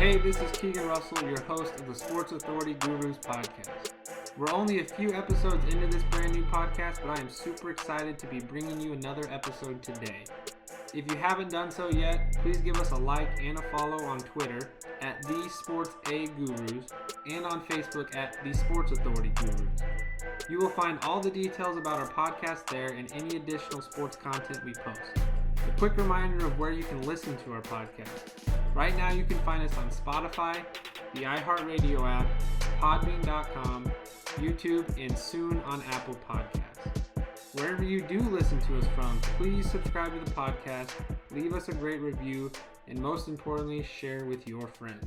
Hey, this is Keegan Russell, your host of the Sports Authority Gurus podcast. We're only a few episodes into this brand new podcast, but I am super excited to be bringing you another episode today. If you haven't done so yet, please give us a like and a follow on Twitter at The Sports A Gurus and on Facebook at The Sports Authority Gurus. You will find all the details about our podcast there and any additional sports content we post. A quick reminder of where you can listen to our podcast. Right now you can find us on Spotify, the iHeartRadio app, Podbean.com, YouTube, and soon on Apple Podcasts. Wherever you do listen to us from, please subscribe to the podcast, leave us a great review, and most importantly, share with your friends.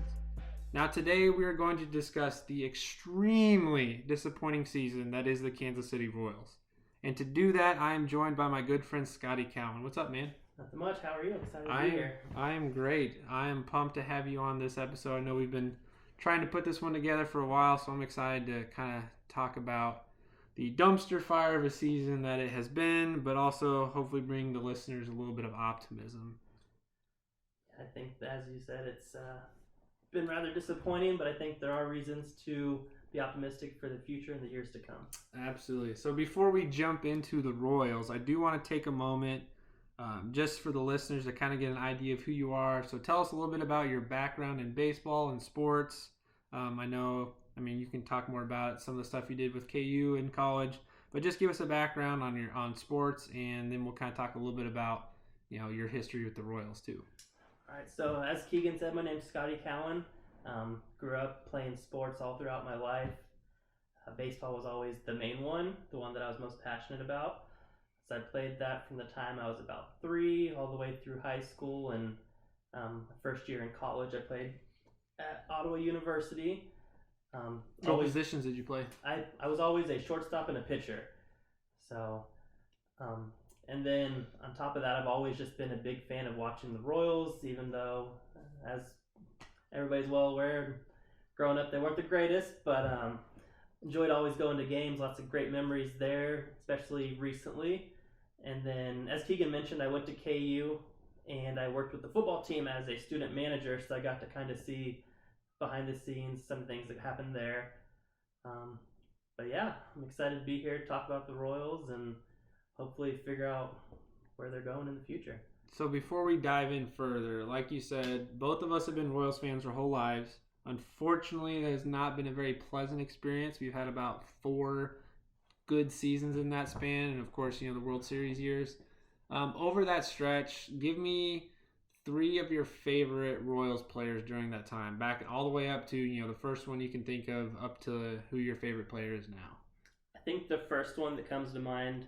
Now today we are going to discuss the extremely disappointing season that is the Kansas City Royals. And to do that, I am joined by my good friend Scotty Cowan. What's up, man? Nothing much. How are you? Excited to be here. I am great. I am pumped to have you on this episode. I know we've been trying to put this one together for a while, so I'm excited to kind of talk about the dumpster fire of a season that it has been, but also hopefully bring the listeners a little bit of optimism. I think, as you said, it's been rather disappointing, but I think there are reasons to be optimistic for the future and the years to come. Absolutely. So before we jump into the Royals, I do want to take a moment just for the listeners to kind of get an idea of who you are. So tell us a little bit about your background in baseball and sports. You can talk more about some of the stuff you did with KU in college, but just give us a background on sports, and then we'll kind of talk a little bit about your history with the Royals too. All right. So as Keegan said, my name's Scotty Cowan. Grew up playing sports all throughout my life. Baseball was always the main one, the one that I was most passionate about. So I played that from the time I was about 3 all the way through high school, and my first year in college I played at Ottawa University. What positions did you play? I was always a shortstop and a pitcher. So, and then on top of that, I've always just been a big fan of watching the Royals, even though, as everybody's well aware, growing up they weren't the greatest, but enjoyed always going to games, lots of great memories there, especially recently. And then, as Keegan mentioned, I went to KU, and I worked with the football team as a student manager, so I got to kind of see behind the scenes some things that happened there. But yeah, I'm excited to be here to talk about the Royals and hopefully figure out where they're going in the future. So before we dive in further, like you said, both of us have been Royals fans our whole lives. Unfortunately, it has not been a very pleasant experience. We've had about 4 good seasons in that span, and of course, the World Series years. Over that stretch, give me 3 of your favorite Royals players during that time, back all the way up to the first one you can think of, up to who your favorite player is now. I think the first one that comes to mind,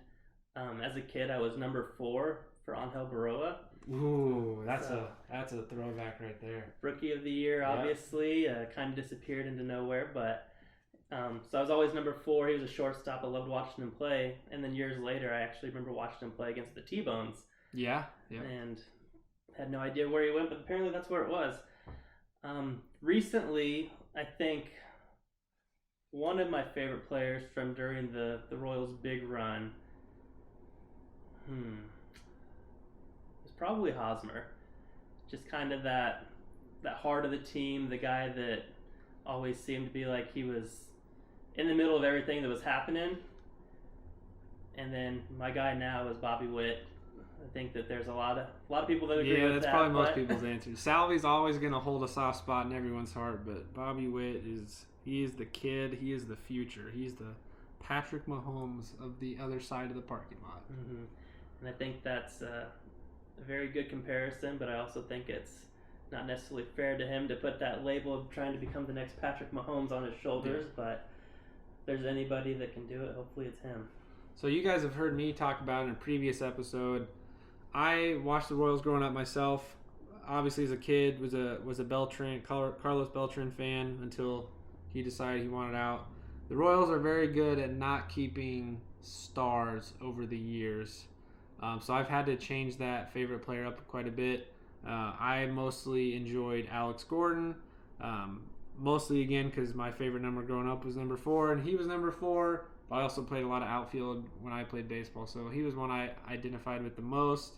as a kid, I was number 4 for Angel Baroa. Ooh, that's a throwback right there. Rookie of the year, obviously, kind of disappeared into nowhere, but so I was always number 4. He was a shortstop. I loved watching him play, and then years later, I actually remember watching him play against the T-Bones. Yeah. And had no idea where he went, but apparently that's where it was. Recently, I think one of my favorite players from during the Royals' big run was probably Hosmer. Just kind of that heart of the team, the guy that always seemed to be like he was in the middle of everything that was happening. And then my guy now is Bobby Witt. I think that there's a lot of people that agree with that. Yeah, that's probably most people's answer. Salvy's always going to hold a soft spot in everyone's heart, but Bobby Witt is the kid. He is the future. He's the Patrick Mahomes of the other side of the parking lot. Mm-hmm. And I think that's a very good comparison, but I also think it's not necessarily fair to him to put that label of trying to become the next Patrick Mahomes on his shoulders, but if there's anybody that can do it, hopefully it's him. So you guys have heard me talk about in a previous episode. I watched the Royals growing up myself. Obviously, as a kid, was a Carlos Beltran fan until he decided he wanted out. The Royals are very good at not keeping stars over the years. So I've had to change that favorite player up quite a bit. I mostly enjoyed Alex Gordon. Mostly, again, because my favorite number growing up was number 4, and he was number 4. But I also played a lot of outfield when I played baseball, so he was one I identified with the most.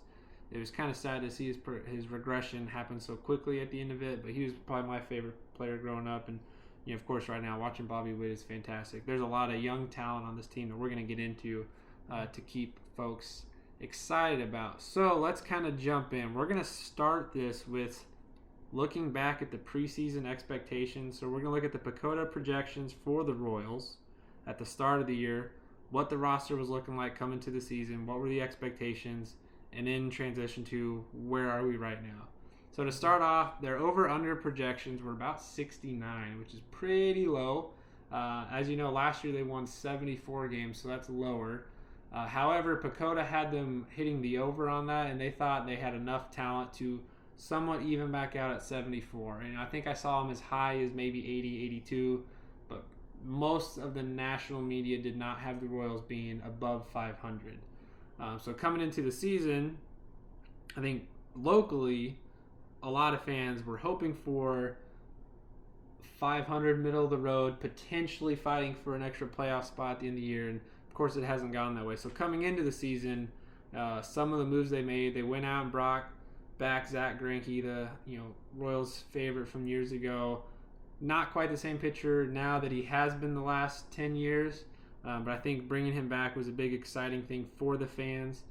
it was kind of sad to see his regression happen so quickly at the end of it. But he was probably my favorite player growing up, and of course, right now watching Bobby Witt is fantastic. There's a lot of young talent on this team that we're going to get into to keep folks excited about. So let's kind of jump in. We're going to start this with looking back at the preseason expectations. So we're going to look at the Pacoda projections for the Royals at the start of the year, what the roster was looking like coming to the season, what were the expectations, and then transition to where are we right now. So to start off, their over-under projections were about 69, which is pretty low. As you know, last year they won 74 games, so that's lower. However, Pacoda had them hitting the over on that, and they thought they had enough talent to somewhat even back out at 74. And I think I saw them as high as maybe 80, 82, but most of the national media did not have the Royals being above 500. So coming into the season, I think locally, a lot of fans were hoping for 500, middle of the road, potentially fighting for an extra playoff spot at the end of the year. And of course, it hasn't gone that way. So coming into the season, some of the moves they made, they went out and brought back Zach Greinke, the Royals' favorite from years ago. Not quite the same pitcher now that he has been the last 10 years, but I think bringing him back was a big exciting thing for the fans.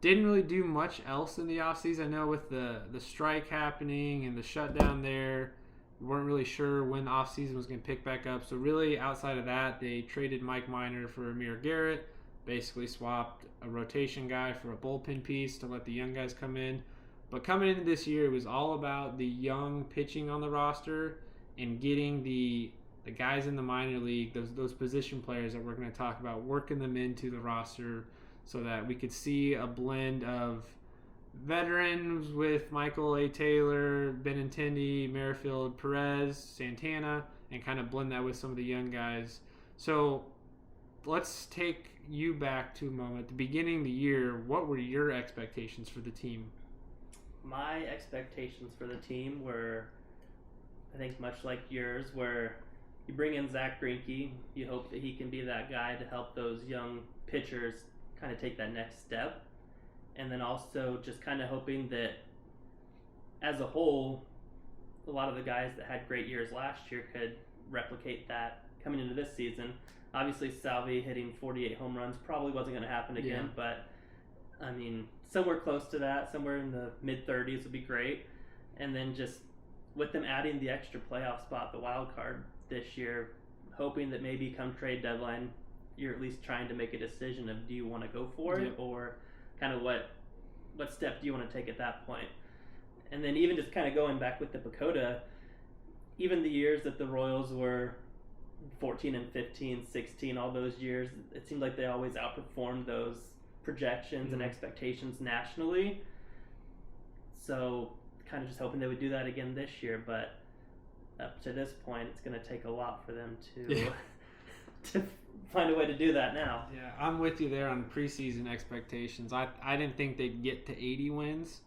Didn't really do much else in the offseason. I know with the strike happening and the shutdown there, we weren't really sure when the offseason was going to pick back up. So really outside of that, they traded Mike Minor for Amir Garrett, basically swapped a rotation guy for a bullpen piece to let the young guys come in. But coming into this year, it was all about the young pitching on the roster and getting the guys in the minor league, those position players that we're going to talk about, working them into the roster so that we could see a blend of veterans with Michael A. Taylor, Benintendi, Merrifield, Perez, Santana, and kind of blend that with some of the young guys. So let's take you back to a moment. At the beginning of the year, what were your expectations for the team? My expectations for the team were, I think, much like yours, where you bring in Zach Greinke, you hope that he can be that guy to help those young pitchers kind of take that next step. And then also just kind of hoping that as a whole, a lot of the guys that had great years last year could replicate that coming into this season. Obviously, Salvi hitting 48 home runs probably wasn't going to happen again, but I mean, somewhere close to that, somewhere in the mid-30s would be great. And then just with them adding the extra playoff spot, the wild card this year, hoping that maybe come trade deadline, you're at least trying to make a decision of do you want to go for it or kind of what step do you want to take at that point. And then even just kind of going back with the Pacoda, even the years that the Royals were 14 and 15, 16, all those years, it seemed like they always outperformed those projections and expectations nationally. So kind of just hoping they would do that again this year, but up to this point, it's going to take a lot for them to to find a way to do that now. Yeah, I'm with you there on preseason expectations. I didn't think they'd get to 80 wins.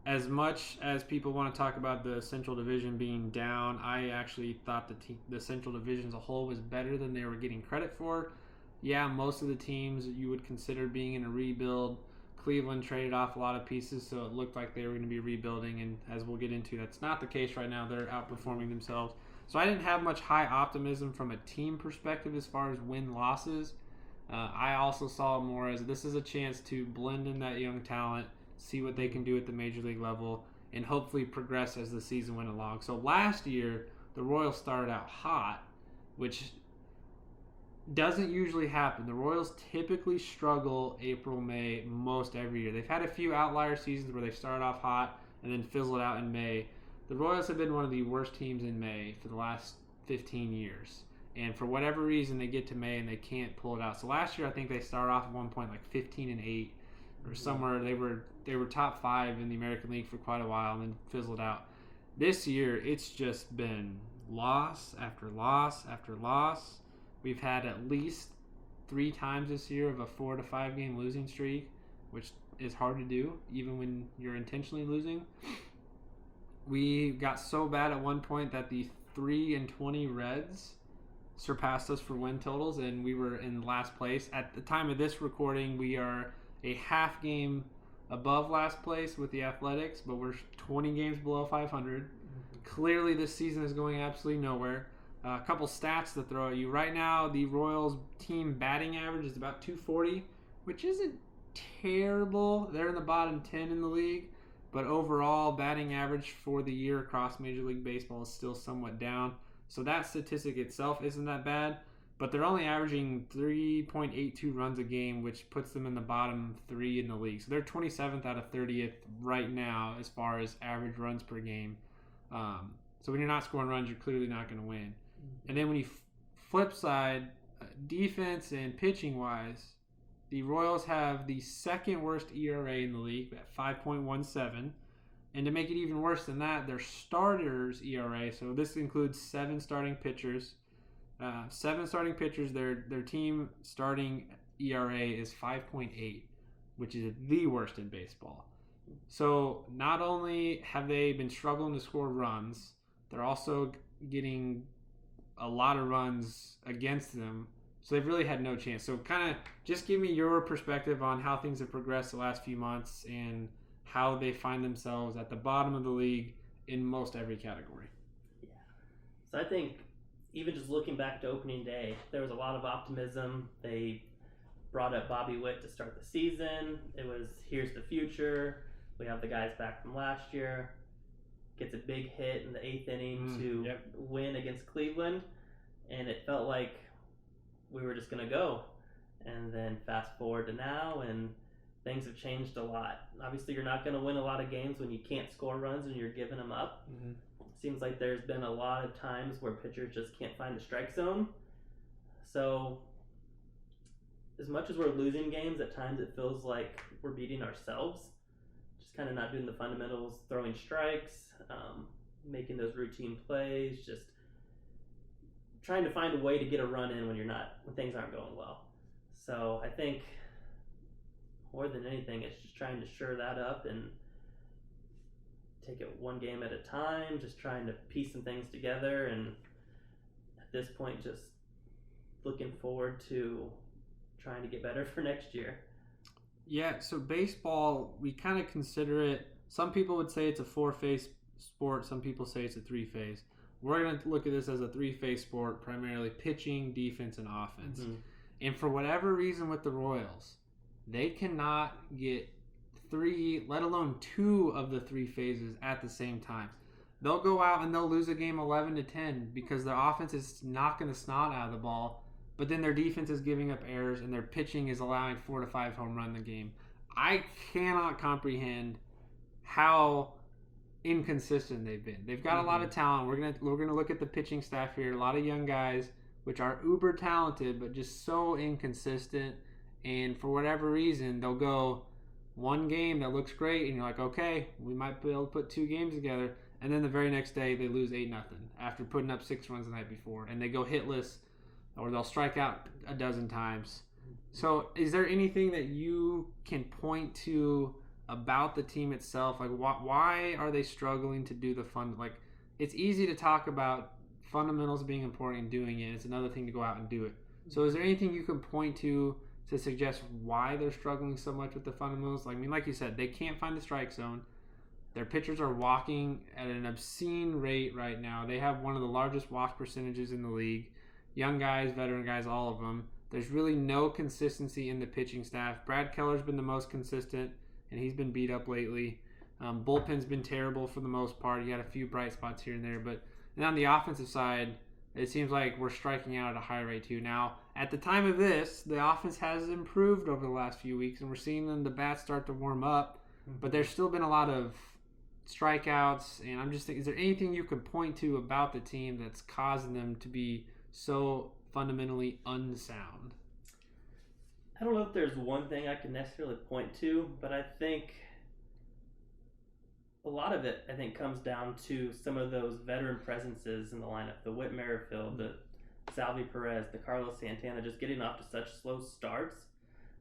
As much as people want to talk about the Central Division being down, I actually thought the Central Division as a whole was better than they were getting credit for. Yeah, most of the teams you would consider being in a rebuild. Cleveland traded off a lot of pieces, so it looked like they were going to be rebuilding, and as we'll get into, that's not the case right now. They're outperforming themselves. So I didn't have much high optimism from a team perspective as far as win-losses. I also saw it more as this is a chance to blend in that young talent, see what they can do at the major league level, and hopefully progress as the season went along. So last year, the Royals started out hot, which doesn't usually happen. The Royals typically struggle April, May most every year. They've had a few outlier seasons where they started off hot and then fizzled out in May. The Royals have been one of the worst teams in May for the last 15 years. And for whatever reason, they get to May and they can't pull it out. So last year, I think they started off at one point like 15-8 or somewhere. They were top 5 in the American League for quite a while and then fizzled out. This year, it's just been loss after loss after loss. We've had at least 3 times this year of a 4 to 5 game losing streak, which is hard to do even when you're intentionally losing. We got so bad at one point that the 3-20 Reds surpassed us for win totals, and we were in last place. At the time of this recording, we are a half game above last place with the Athletics, but we're 20 games below 500. Clearly, this season is going absolutely nowhere. A couple stats to throw at you. Right now, the Royals team batting average is about 240, which isn't terrible. They're in the bottom 10 in the league, but overall, batting average for the year across Major League Baseball is still somewhat down. So that statistic itself isn't that bad, but they're only averaging 3.82 runs a game, which puts them in the bottom 3 in the league. So they're 27th out of 30th right now as far as average runs per game. So when you're not scoring runs, you're clearly not going to win. And then when you flip side, defense and pitching wise, the Royals have the second worst ERA in the league at 5.17. And to make it even worse than that, their starters ERA, so this includes 7 starting pitchers. 7 starting pitchers, their team starting ERA is 5.8, which is the worst in baseball. So not only have they been struggling to score runs, they're also getting a lot of runs against them. So they've really had no chance. So kind of just give me your perspective on how things have progressed the last few months and how they find themselves at the bottom of the league in most every category. Yeah. So I think even just looking back to opening day, there was a lot of optimism. They brought up Bobby Witt to start the season. It was, here's the future. We have the guys back from last year. Gets a big hit in the 8th inning to win against Cleveland. And it felt like we were just going to go. And then fast forward to now, and things have changed a lot. Obviously, you're not going to win a lot of games when you can't score runs and you're giving them up. Mm-hmm. It seems like there's been a lot of times where pitchers just can't find the strike zone. So as much as we're losing games, at times it feels like we're beating ourselves. Just kind of not doing the fundamentals, throwing strikes, making those routine plays, just trying to find a way to get a run in when things aren't going well. So I think more than anything, it's just trying to shore that up and take it one game at a time, just trying to piece some things together, and at this point just looking forward to trying to get better for next year. Yeah, so baseball, we kind of consider it, some people would say it's a 4-phase sport, some people say it's a 3-phase. We're going to look at this as a 3-phase sport, primarily pitching, defense, and offense. Mm-hmm. And for whatever reason with the Royals, they cannot get 3, let alone 2 of the 3 phases at the same time. They'll go out and they'll lose a game 11-10 because their offense is knocking the snot out of the ball, but then their defense is giving up errors and their pitching is allowing 4 to 5 home run in the game. I cannot comprehend how inconsistent they've been. They've got a lot of talent. We're gonna look at the pitching staff here. A lot of young guys, which are uber talented, but just so inconsistent. And for whatever reason, they'll go one game that looks great, and you're like, okay, we might be able to put 2 games together. And then the very next day, they lose 8-0 after putting up 6 runs the night before, and they go hitless, or they'll strike out a dozen times. So, is there anything that you can point to about the team itself? Like, why are they struggling to do the fun? Like, it's easy to talk about fundamentals being important and doing it. It's another thing to go out and do it. So, is there anything you can point to suggest why they're struggling so much with the fundamentals? Like, I mean, like you said, they can't find the strike zone. Their pitchers are walking at an obscene rate right now. They have one of the largest walk percentages in the league. Young guys, veteran guys, all of them. There's really no consistency in the pitching staff. Brad Keller's been the most consistent, and he's been beat up lately. Bullpen's been terrible for the most part. You got a few bright spots here and there. But and on the offensive side, it seems like we're striking out at a high rate too. Now, at the time of this, the offense has improved over the last few weeks, and we're seeing the bats start to warm up. But there's still been a lot of strikeouts, and I'm just thinking, is there anything you could point to about the team that's causing them to be so fundamentally unsound? I don't know if there's one thing I can necessarily point to, but I think a lot of it, comes down to some of those veteran presences in the lineup. The Whit Merrifield, the Salvi Perez, the Carlos Santana, just getting off to such slow starts.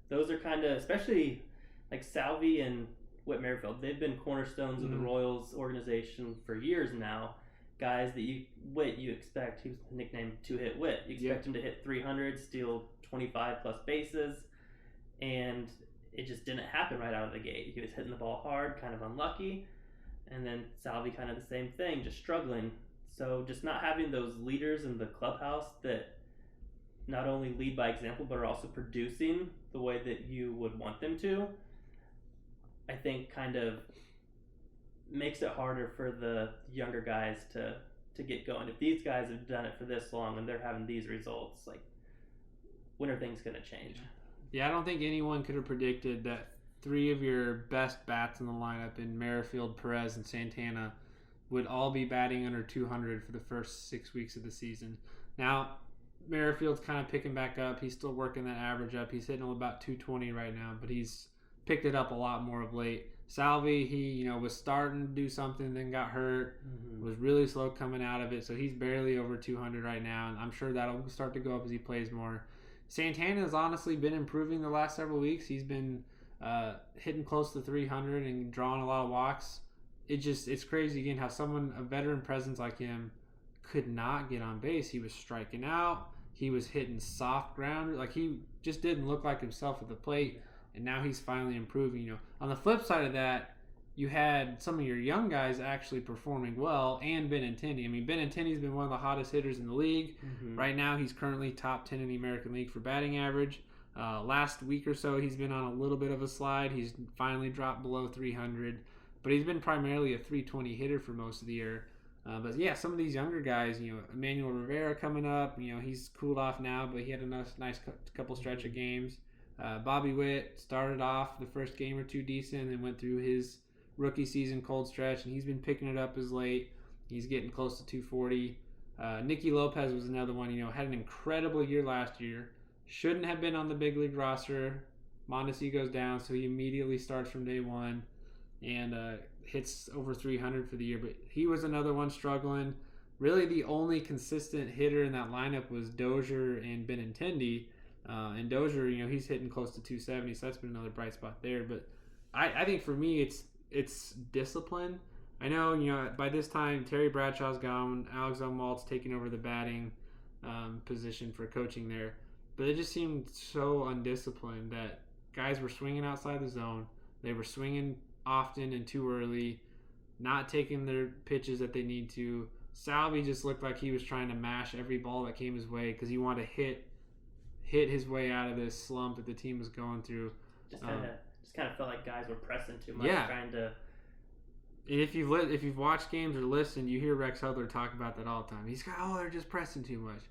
Those are kind of, especially like Salvi and Whit Merrifield, they've been cornerstones of the Royals organization for years now. Guys that you expect, he was nicknamed Two-Hit Whit. You expect him to hit 300, steal 25 plus bases, and it just didn't happen right out of the gate. He was hitting the ball hard, kind of unlucky, and then Salvi kind of the same thing, just struggling. So just not having those leaders in the clubhouse that not only lead by example but are also producing the way that you would want them to, I think kind of makes it harder for the younger guys to get going. If these guys have done it for this long and they're having these results, like, when are things going to change? Yeah, I don't think anyone could have predicted that 3 of your best bats in the lineup in Merrifield, Perez, and Santana would all be batting under 200 for the first 6 weeks of the season. Now, Merrifield's kind of picking back up. He's still working that average up. He's hitting about 220 right now, but he's picked it up a lot more of late. Salvi, he was starting to do something, then got hurt, was really slow coming out of it, so he's barely over 200 right now, and I'm sure that'll start to go up as he plays more. Santana has honestly been improving the last several weeks. He's been hitting close to 300 and drawing a lot of walks. It's crazy again how a veteran presence like him could not get on base. He was striking out. He was hitting soft ground. Like, he just didn't look like himself at the plate. And now he's finally improving. On the flip side of that, you had some of your young guys actually performing well, and Benintendi. I mean, Benintendi's been one of the hottest hitters in the league. Right now, he's currently top 10 in the American League for batting average. Last week or so, he's been on a little bit of a slide. He's finally dropped below 300, but he's been primarily a 320 hitter for most of the year. But yeah, some of these younger guys, Emmanuel Rivera coming up. He's cooled off now, but he had a nice couple stretch of games. Bobby Witt started off the first game or two decent and went through his rookie season cold stretch, and he's been picking it up as late. He's getting close to 240. Nicky Lopez was another one, had an incredible year last year. Shouldn't have been on the big league roster. Mondesi goes down, so he immediately starts from day one and hits over 300 for the year. But he was another one struggling. Really the only consistent hitter in that lineup was Dozier and Benintendi. And Dozier, he's hitting close to 270, so that's been another bright spot there. But I think for me, it's discipline. I know, by this time, Terry Bradshaw's gone. Alex Zumwalt's taking over the batting position for coaching there. But it just seemed so undisciplined that guys were swinging outside the zone. They were swinging often and too early, not taking their pitches that they need to. Salvi just looked like he was trying to mash every ball that came his way because he wanted to hit his way out of this slump that the team was going through. Just kind of felt like guys were pressing too much, trying to. And if you've watched games or listened, you hear Rex Hudler talk about that all the time. He's got, they're just pressing too much.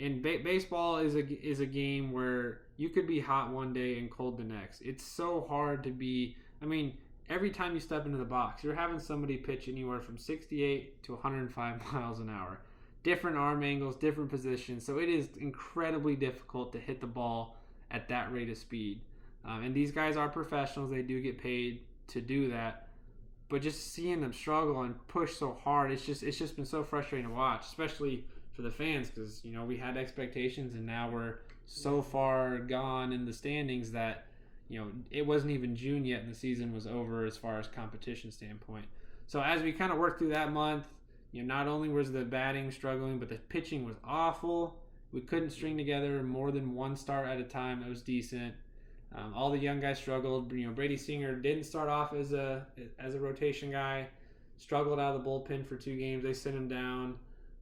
And baseball is a game where you could be hot one day and cold the next. It's so hard to be. I mean, every time you step into the box, you're having somebody pitch anywhere from 68 to 105 miles an hour. Different arm angles, different positions. So it is incredibly difficult to hit the ball at that rate of speed. And these guys are professionals. They do get paid to do that. But just seeing them struggle and push so hard, it's just been so frustrating to watch, especially for the fans, because we had expectations and now we're so far gone in the standings that it wasn't even June yet and the season was over as far as competition standpoint. So as we kind of worked through that month, not only was the batting struggling, but the pitching was awful. We couldn't string together more than one start at a time that was decent. All the young guys struggled. Brady Singer didn't start off as a rotation guy. Struggled out of the bullpen for 2 games. They sent him down.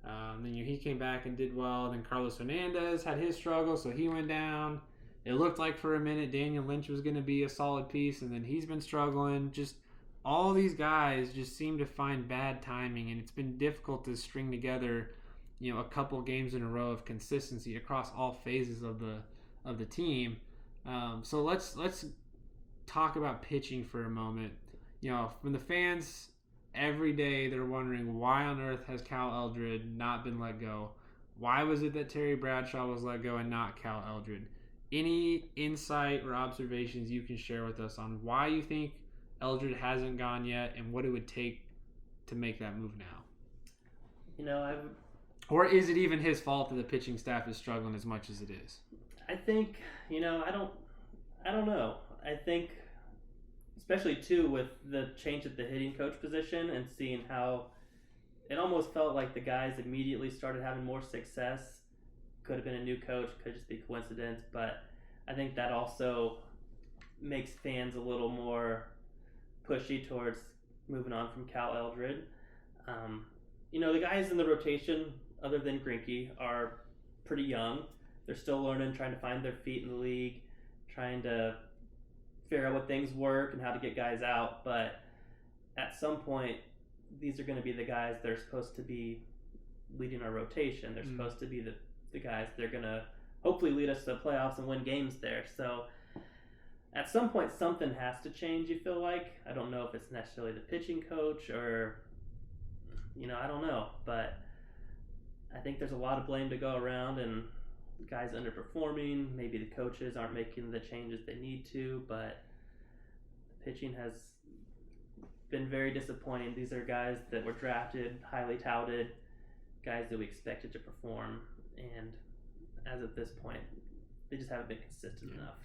Then he came back and did well. Then Carlos Hernandez had his struggle, so he went down. It looked like for a minute Daniel Lynch was going to be a solid piece, and then he's been struggling. Just all these guys just seem to find bad timing, and it's been difficult to string together, a couple games in a row of consistency across all phases of the team. So let's talk about pitching for a moment. From the fans, every day they're wondering why on earth has Cal Eldred not been let go? Why was it that Terry Bradshaw was let go and not Cal Eldred? Any insight or observations you can share with us on why you think Eldred hasn't gone yet and what it would take to make that move now? Or is it even his fault that the pitching staff is struggling as much as it is? I think, I don't know. I think, especially too with the change at the hitting coach position and seeing how it almost felt like the guys immediately started having more success. Could have been a new coach, could just be coincidence, but I think that also makes fans a little more pushy towards moving on from Cal Eldred. The guys in the rotation, other than Grinke, are pretty young. They're still learning, trying to find their feet in the league, trying to figure out what things work and how to get guys out. But at some point, these are going to be the guys that are supposed to be leading our rotation. They're supposed to be the guys that are going to hopefully lead us to the playoffs and win games there. So at some point, something has to change, you feel like. I don't know if it's necessarily the pitching coach or, I don't know. But I think there's a lot of blame to go around, and guys underperforming. Maybe the coaches aren't making the changes they need to, but the pitching has been very disappointing. These are guys that were drafted, highly touted, guys that we expected to perform, and as of this point, they just haven't been consistent enough.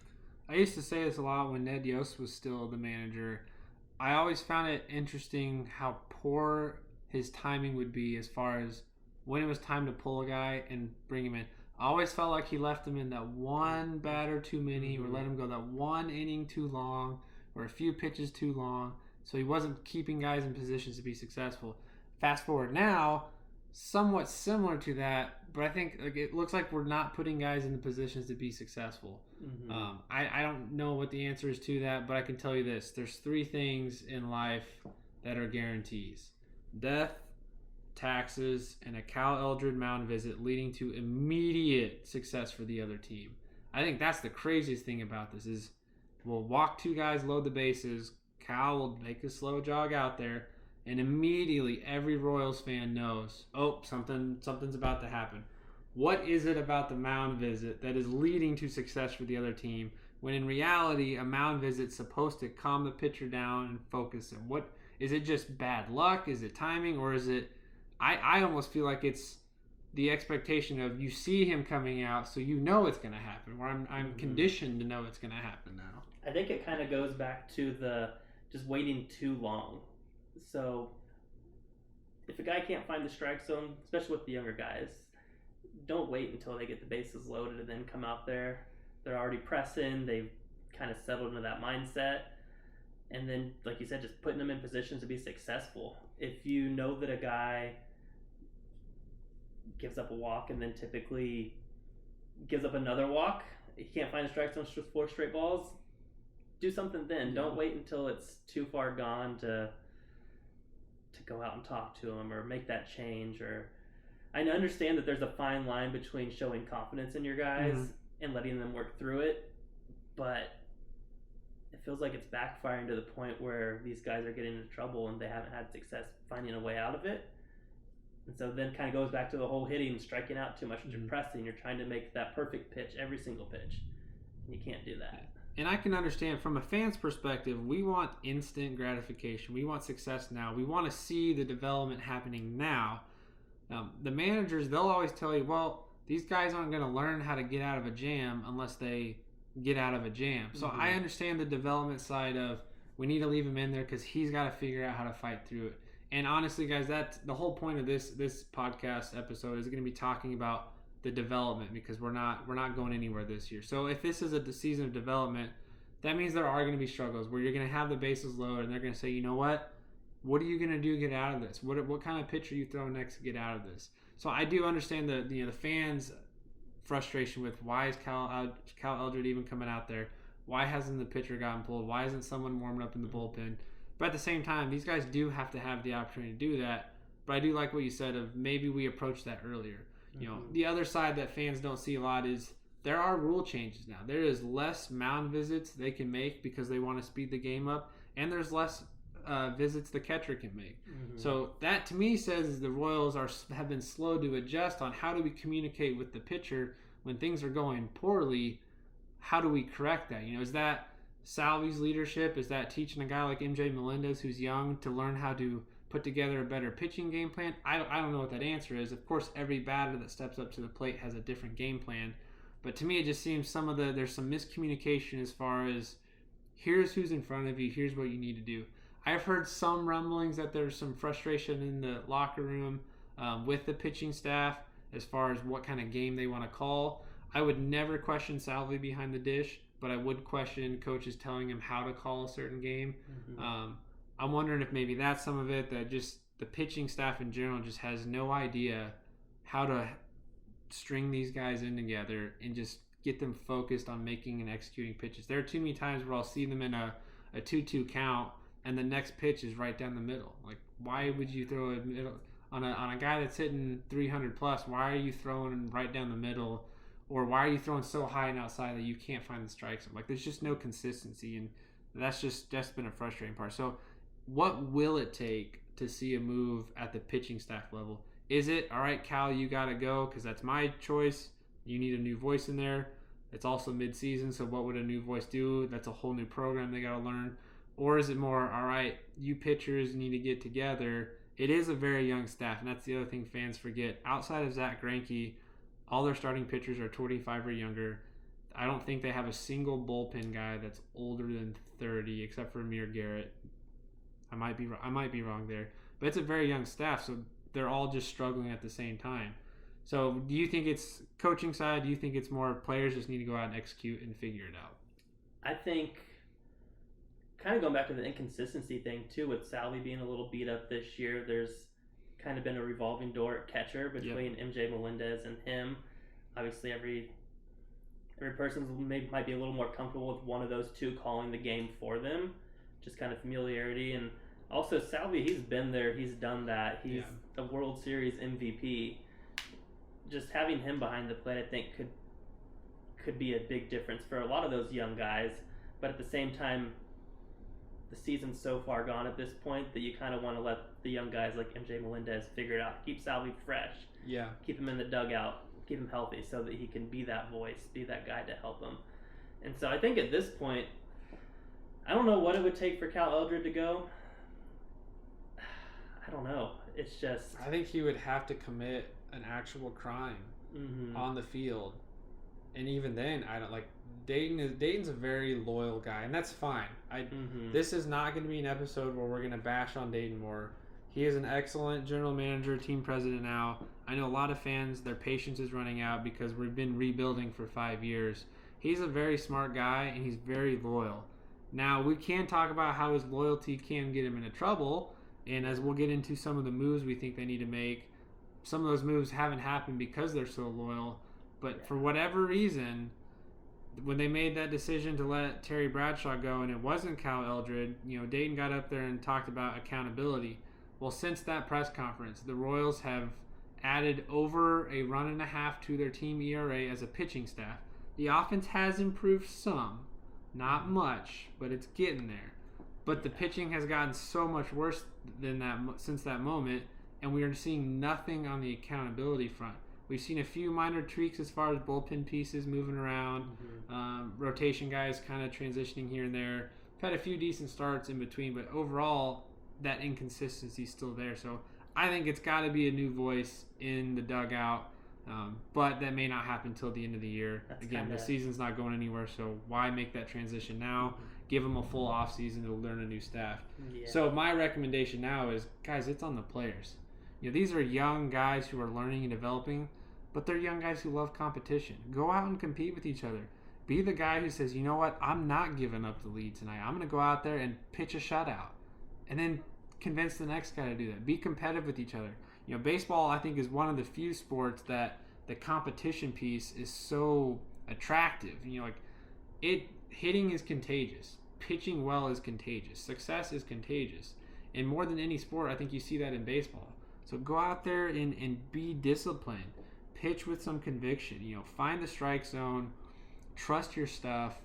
I used to say this a lot when Ned Yost was still the manager. I always found it interesting how poor his timing would be as far as when it was time to pull a guy and bring him in. I always felt like he left him in that one batter too many, or let him go that one inning too long, or a few pitches too long, so he wasn't keeping guys in positions to be successful. Fast forward now, somewhat similar to that, but I think it looks like we're not putting guys in the positions to be successful. I don't know what the answer is to that, but I can tell you this. There's 3 things in life that are guarantees: death, taxes, and a Cal Eldred mound visit leading to immediate success for the other team. I think that's the craziest thing about this is we'll walk 2 guys, load the bases, Cal will make a slow jog out there, and immediately every Royals fan knows, something's about to happen. What is it about the mound visit that is leading to success for the other team when in reality a mound visit's supposed to calm the pitcher down and focus him? What is it, just bad luck? Is it timing? Or is it I almost feel like it's the expectation of you see him coming out, so you know it's going to happen, where I'm conditioned to know it's going to happen now. I think it kind of goes back to the just waiting too long. So if a guy can't find the strike zone, especially with the younger guys, don't wait until they get the bases loaded and then come out there. They're already pressing. They've kind of settled into that mindset. And then, like you said, just putting them in positions to be successful. If you know that a guy gives up a walk and then typically gives up another walk, he can't find a strike zone with 4 straight balls, do something then. Don't wait until it's too far gone to go out and talk to him or make that change. Or I understand that there's a fine line between showing confidence in your guys and letting them work through it, but it feels like it's backfiring to the point where these guys are getting into trouble and they haven't had success finding a way out of it. And so then kind of goes back to the whole hitting, striking out too much, and you're pressing. You're trying to make that perfect pitch every single pitch. And you can't do that. And I can understand from a fan's perspective, we want instant gratification. We want success now. We want to see the development happening now. The managers, they'll always tell you, well, these guys aren't going to learn how to get out of a jam unless they get out of a jam. So I understand the development side of we need to leave him in there because he's got to figure out how to fight through it. And honestly, guys, that's the whole point of this podcast episode is going to be talking about the development, because we're not going anywhere this year. So if this is a season of development, that means there are going to be struggles where you're going to have the bases loaded and they're going to say, you know what are you going to do to get out of this? What kind of pitch are you throwing next to get out of this? So I do understand the fans' frustration with why is Cal Eldred even coming out there? Why hasn't the pitcher gotten pulled? Why isn't someone warming up in the bullpen? But at the same time, these guys do have to have the opportunity to do that. But I do like what you said of maybe we approach that earlier. You know, the other side that fans don't see a lot is there are rule changes now. There is less mound visits they can make because they want to speed the game up, and there's less visits the catcher can make. So that to me says the Royals have been slow to adjust on how do we communicate with the pitcher when things are going poorly. How do we correct that? You know, is that Salvi's leadership? Is that teaching a guy like MJ Melendez who's young to learn how to put together a better pitching game plan? I don't know what that answer is. Of course, every batter that steps up to the plate has a different game plan. But to me, it just seems there's some miscommunication as far as here's who's in front of you, here's what you need to do. I've heard some rumblings that there's some frustration in the locker room with the pitching staff as far as what kind of game they want to call. I would never question Salvi behind the dish, but I would question coaches telling him how to call a certain game. Mm-hmm. I'm wondering if maybe that's some of it, that just the pitching staff in general just has no idea how to string these guys in together and just get them focused on making and executing pitches. There are too many times where I'll see them in a 2-2 count and the next pitch is right down the middle. Like, why would you throw a middle on a guy that's hitting 300 plus? Why are you throwing right down the middle, or why are you throwing so high and outside that you can't find the strike zone? Like, there's just no consistency, and that's been a frustrating part. So, what will it take to see a move at the pitching staff level? Is it, all right, Cal, you got to go because that's my choice? You need a new voice in there. It's also mid-season, so what would a new voice do? That's a whole new program they got to learn. Or is it more, all right, you pitchers need to get together? It is a very young staff, and that's the other thing fans forget. Outside of Zach Greinke, all their starting pitchers are 25 or younger. I don't think they have a single bullpen guy that's older than 30, except for Amir Garrett. I might be wrong there. But it's a very young staff, so they're all just struggling at the same time. So do you think it's coaching side? Do you think it's more players just need to go out and execute and figure it out? I think kind of going back to the inconsistency thing too, with Salvi being a little beat up this year, there's kind of been a revolving door at catcher between MJ Melendez and him. Obviously every person might be a little more comfortable with one of those two calling the game for them, just kind of familiarity. And also Salvi, he's been there, he's done that, he's a World Series MVP. Just having him behind the plate, I think, could be a big difference for a lot of those young guys. But at the same time, the season's so far gone at this point that you kind of want to let the young guys like MJ Melendez figure it out. Keep Salvi fresh. Yeah. Keep him in the dugout. Keep him healthy so that he can be that voice, be that guy to help him. And so I think at this point, I don't know what it would take for Cal Eldred to go. I don't know. It's just... I think he would have to commit an actual crime on the field, and even then, I don't like Dayton's a very loyal guy, and that's fine. This is not going to be an episode where we're going to bash on Dayton more. He is an excellent general manager, team president now. I know a lot of fans, their patience is running out because we've been rebuilding for 5 years. He's a very smart guy, and he's very loyal. Now, we can talk about how his loyalty can get him into trouble, and as we'll get into some of the moves we think they need to make, some of those moves haven't happened because they're so loyal. But for whatever reason, when they made that decision to let Terry Bradshaw go and it wasn't Cal Eldred, Dayton got up there and talked about accountability. Well, since that press conference, the Royals have added over a run and a half to their team ERA as a pitching staff. The offense has improved some, not much, but it's getting there. But the pitching has gotten so much worse than that since that moment, and we are seeing nothing on the accountability front. We've seen a few minor tweaks as far as bullpen pieces moving around, rotation guys kind of transitioning here and there. We've had a few decent starts in between, but overall, that inconsistency is still there. So I think it's got to be a new voice in the dugout, but that may not happen until the end of the year. Again, the season's not going anywhere, so why make that transition now? Give them a full off season to learn a new staff. Yeah. So my recommendation now is, guys, it's on the players. These are young guys who are learning and developing, but they're young guys who love competition. Go out and compete with each other. Be the guy who says, you know what, I'm not giving up the lead tonight. I'm going to go out there and pitch a shutout. And then convince the next guy to do that. Be competitive with each other. Baseball, I think, is one of the few sports that the competition piece is so attractive. Hitting is contagious. Pitching well is contagious. Success is contagious. And more than any sport, I think you see that in baseball. So go out there and be disciplined. Pitch with some conviction. Find the strike zone. Trust your stuff.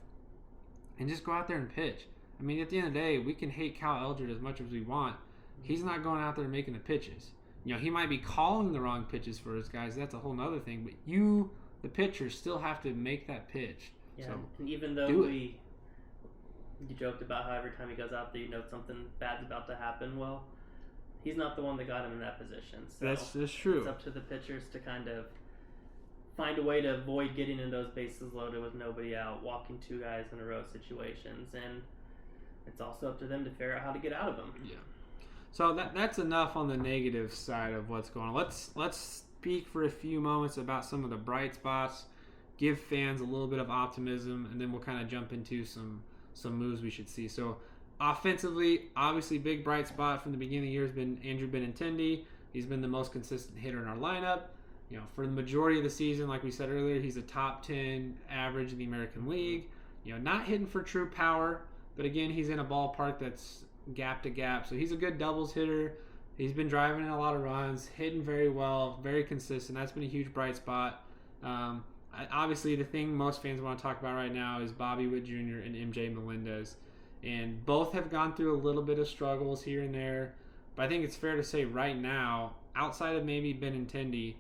And just go out there and pitch. I mean, at the end of the day, we can hate Cal Eldred as much as we want. He's not going out there and making the pitches. He might be calling the wrong pitches for his guys. That's a whole other thing. But you, the pitcher, still have to make that pitch. Yeah, so and even though you joked about how every time he goes out there, something bad's about to happen. Well, he's not the one that got him in that position. So that's true. It's up to the pitchers to kind of find a way to avoid getting in those bases loaded with nobody out, walking two guys in a row situations, and it's also up to them to figure out how to get out of them. Yeah. So that's enough on the negative side of what's going on. Let's speak for a few moments about some of the bright spots. give fans a little bit of optimism, and then we'll kind of jump into some moves we should see. So offensively, obviously big bright spot from the beginning of the year has been Andrew Benintendi. He's been the most consistent hitter in our lineup. For the majority of the season, like we said earlier, he's a top 10 average in the American League. Not hitting for true power, but again, he's in a ballpark that's gap to gap. So he's a good doubles hitter. He's been driving in a lot of runs, hitting very well, very consistent. That's been a huge bright spot. Obviously, the thing most fans want to talk about right now is Bobby Witt Jr. and MJ Melendez. And both have gone through a little bit of struggles here and there. But I think it's fair to say right now, outside of maybe Benintendi,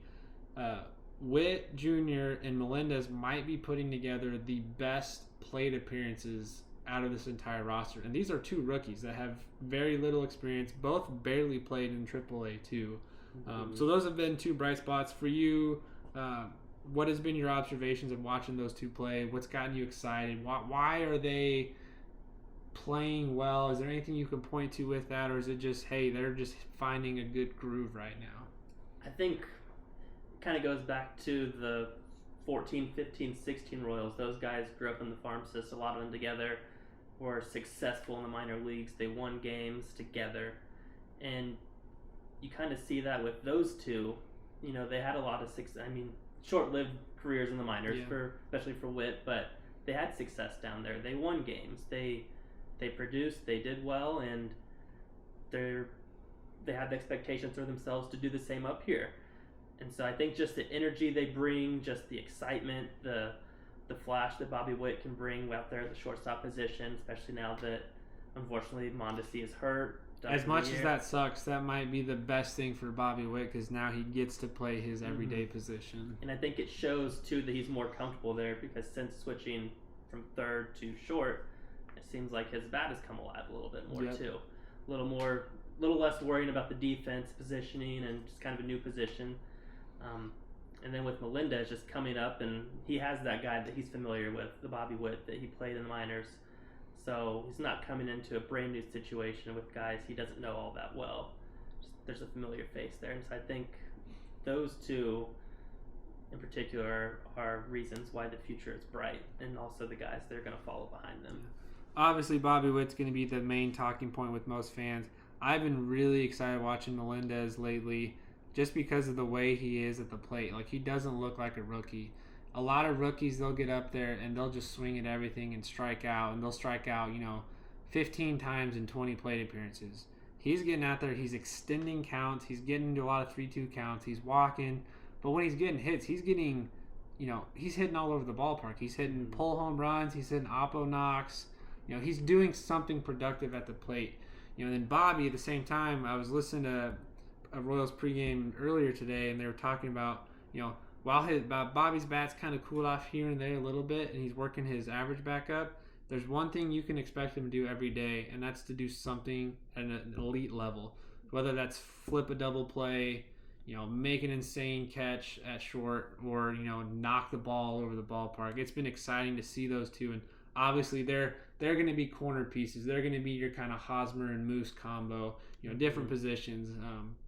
Witt Jr. and Melendez might be putting together the best plate appearances out of this entire roster. And these are two rookies that have very little experience, both barely played in AAA too. So those have been two bright spots for you. What has been your observations of watching those two play? What's gotten you excited? Why are they playing well? Is there anything you can point to with that, or is it just, hey, they're just finding a good groove right now? I think it kind of goes back to the 14, 15, 16 Royals. Those guys grew up in the farm system, a lot of them together, were successful in the minor leagues. They won games together. And you kind of see that with those two. They had a lot of success. I mean, short-lived careers in the minors, especially for Witt, but they had success down there. They won games. They produced. They did well, and they had the expectations for themselves to do the same up here. And so I think just the energy they bring, just the excitement, the flash that Bobby Witt can bring out there at the shortstop position, especially now that, unfortunately, Mondesi is hurt. As much as that sucks, that might be the best thing for Bobby Witt because now he gets to play his everyday position. And I think it shows, too, that he's more comfortable there because since switching from third to short, it seems like his bat has come alive a little bit more, too. A little less worrying about the defense positioning and just kind of a new position. And then with Melendez just coming up, and he has that guy that he's familiar with, the Bobby Witt that he played in the minors. So he's not coming into a brand new situation with guys he doesn't know all that well. There's a familiar face there. And so I think those two in particular are reasons why the future is bright, and also the guys that are going to follow behind them. Obviously, Bobby Witt's going to be the main talking point with most fans. I've been really excited watching Melendez lately just because of the way he is at the plate. Like, he doesn't look like a rookie. A lot of rookies, they'll get up there and they'll just swing at everything and strike out, and they'll strike out, 15 times in 20 plate appearances. He's getting out there, he's extending counts, he's getting into a lot of 3-2 counts, he's walking, but when he's getting hits, he's getting, he's hitting all over the ballpark. He's hitting pull home runs, he's hitting oppo knocks, he's doing something productive at the plate. And then Bobby, at the same time, I was listening to a Royals pregame earlier today, and they were talking about, while Bobby's bat's kind of cooled off here and there a little bit, and he's working his average back up, there's one thing you can expect him to do every day, and that's to do something at an elite level. Whether that's flip a double play, make an insane catch at short, or, knock the ball over the ballpark. It's been exciting to see those two, and obviously they're going to be corner pieces. They're going to be your kind of Hosmer and Moose combo, different positions,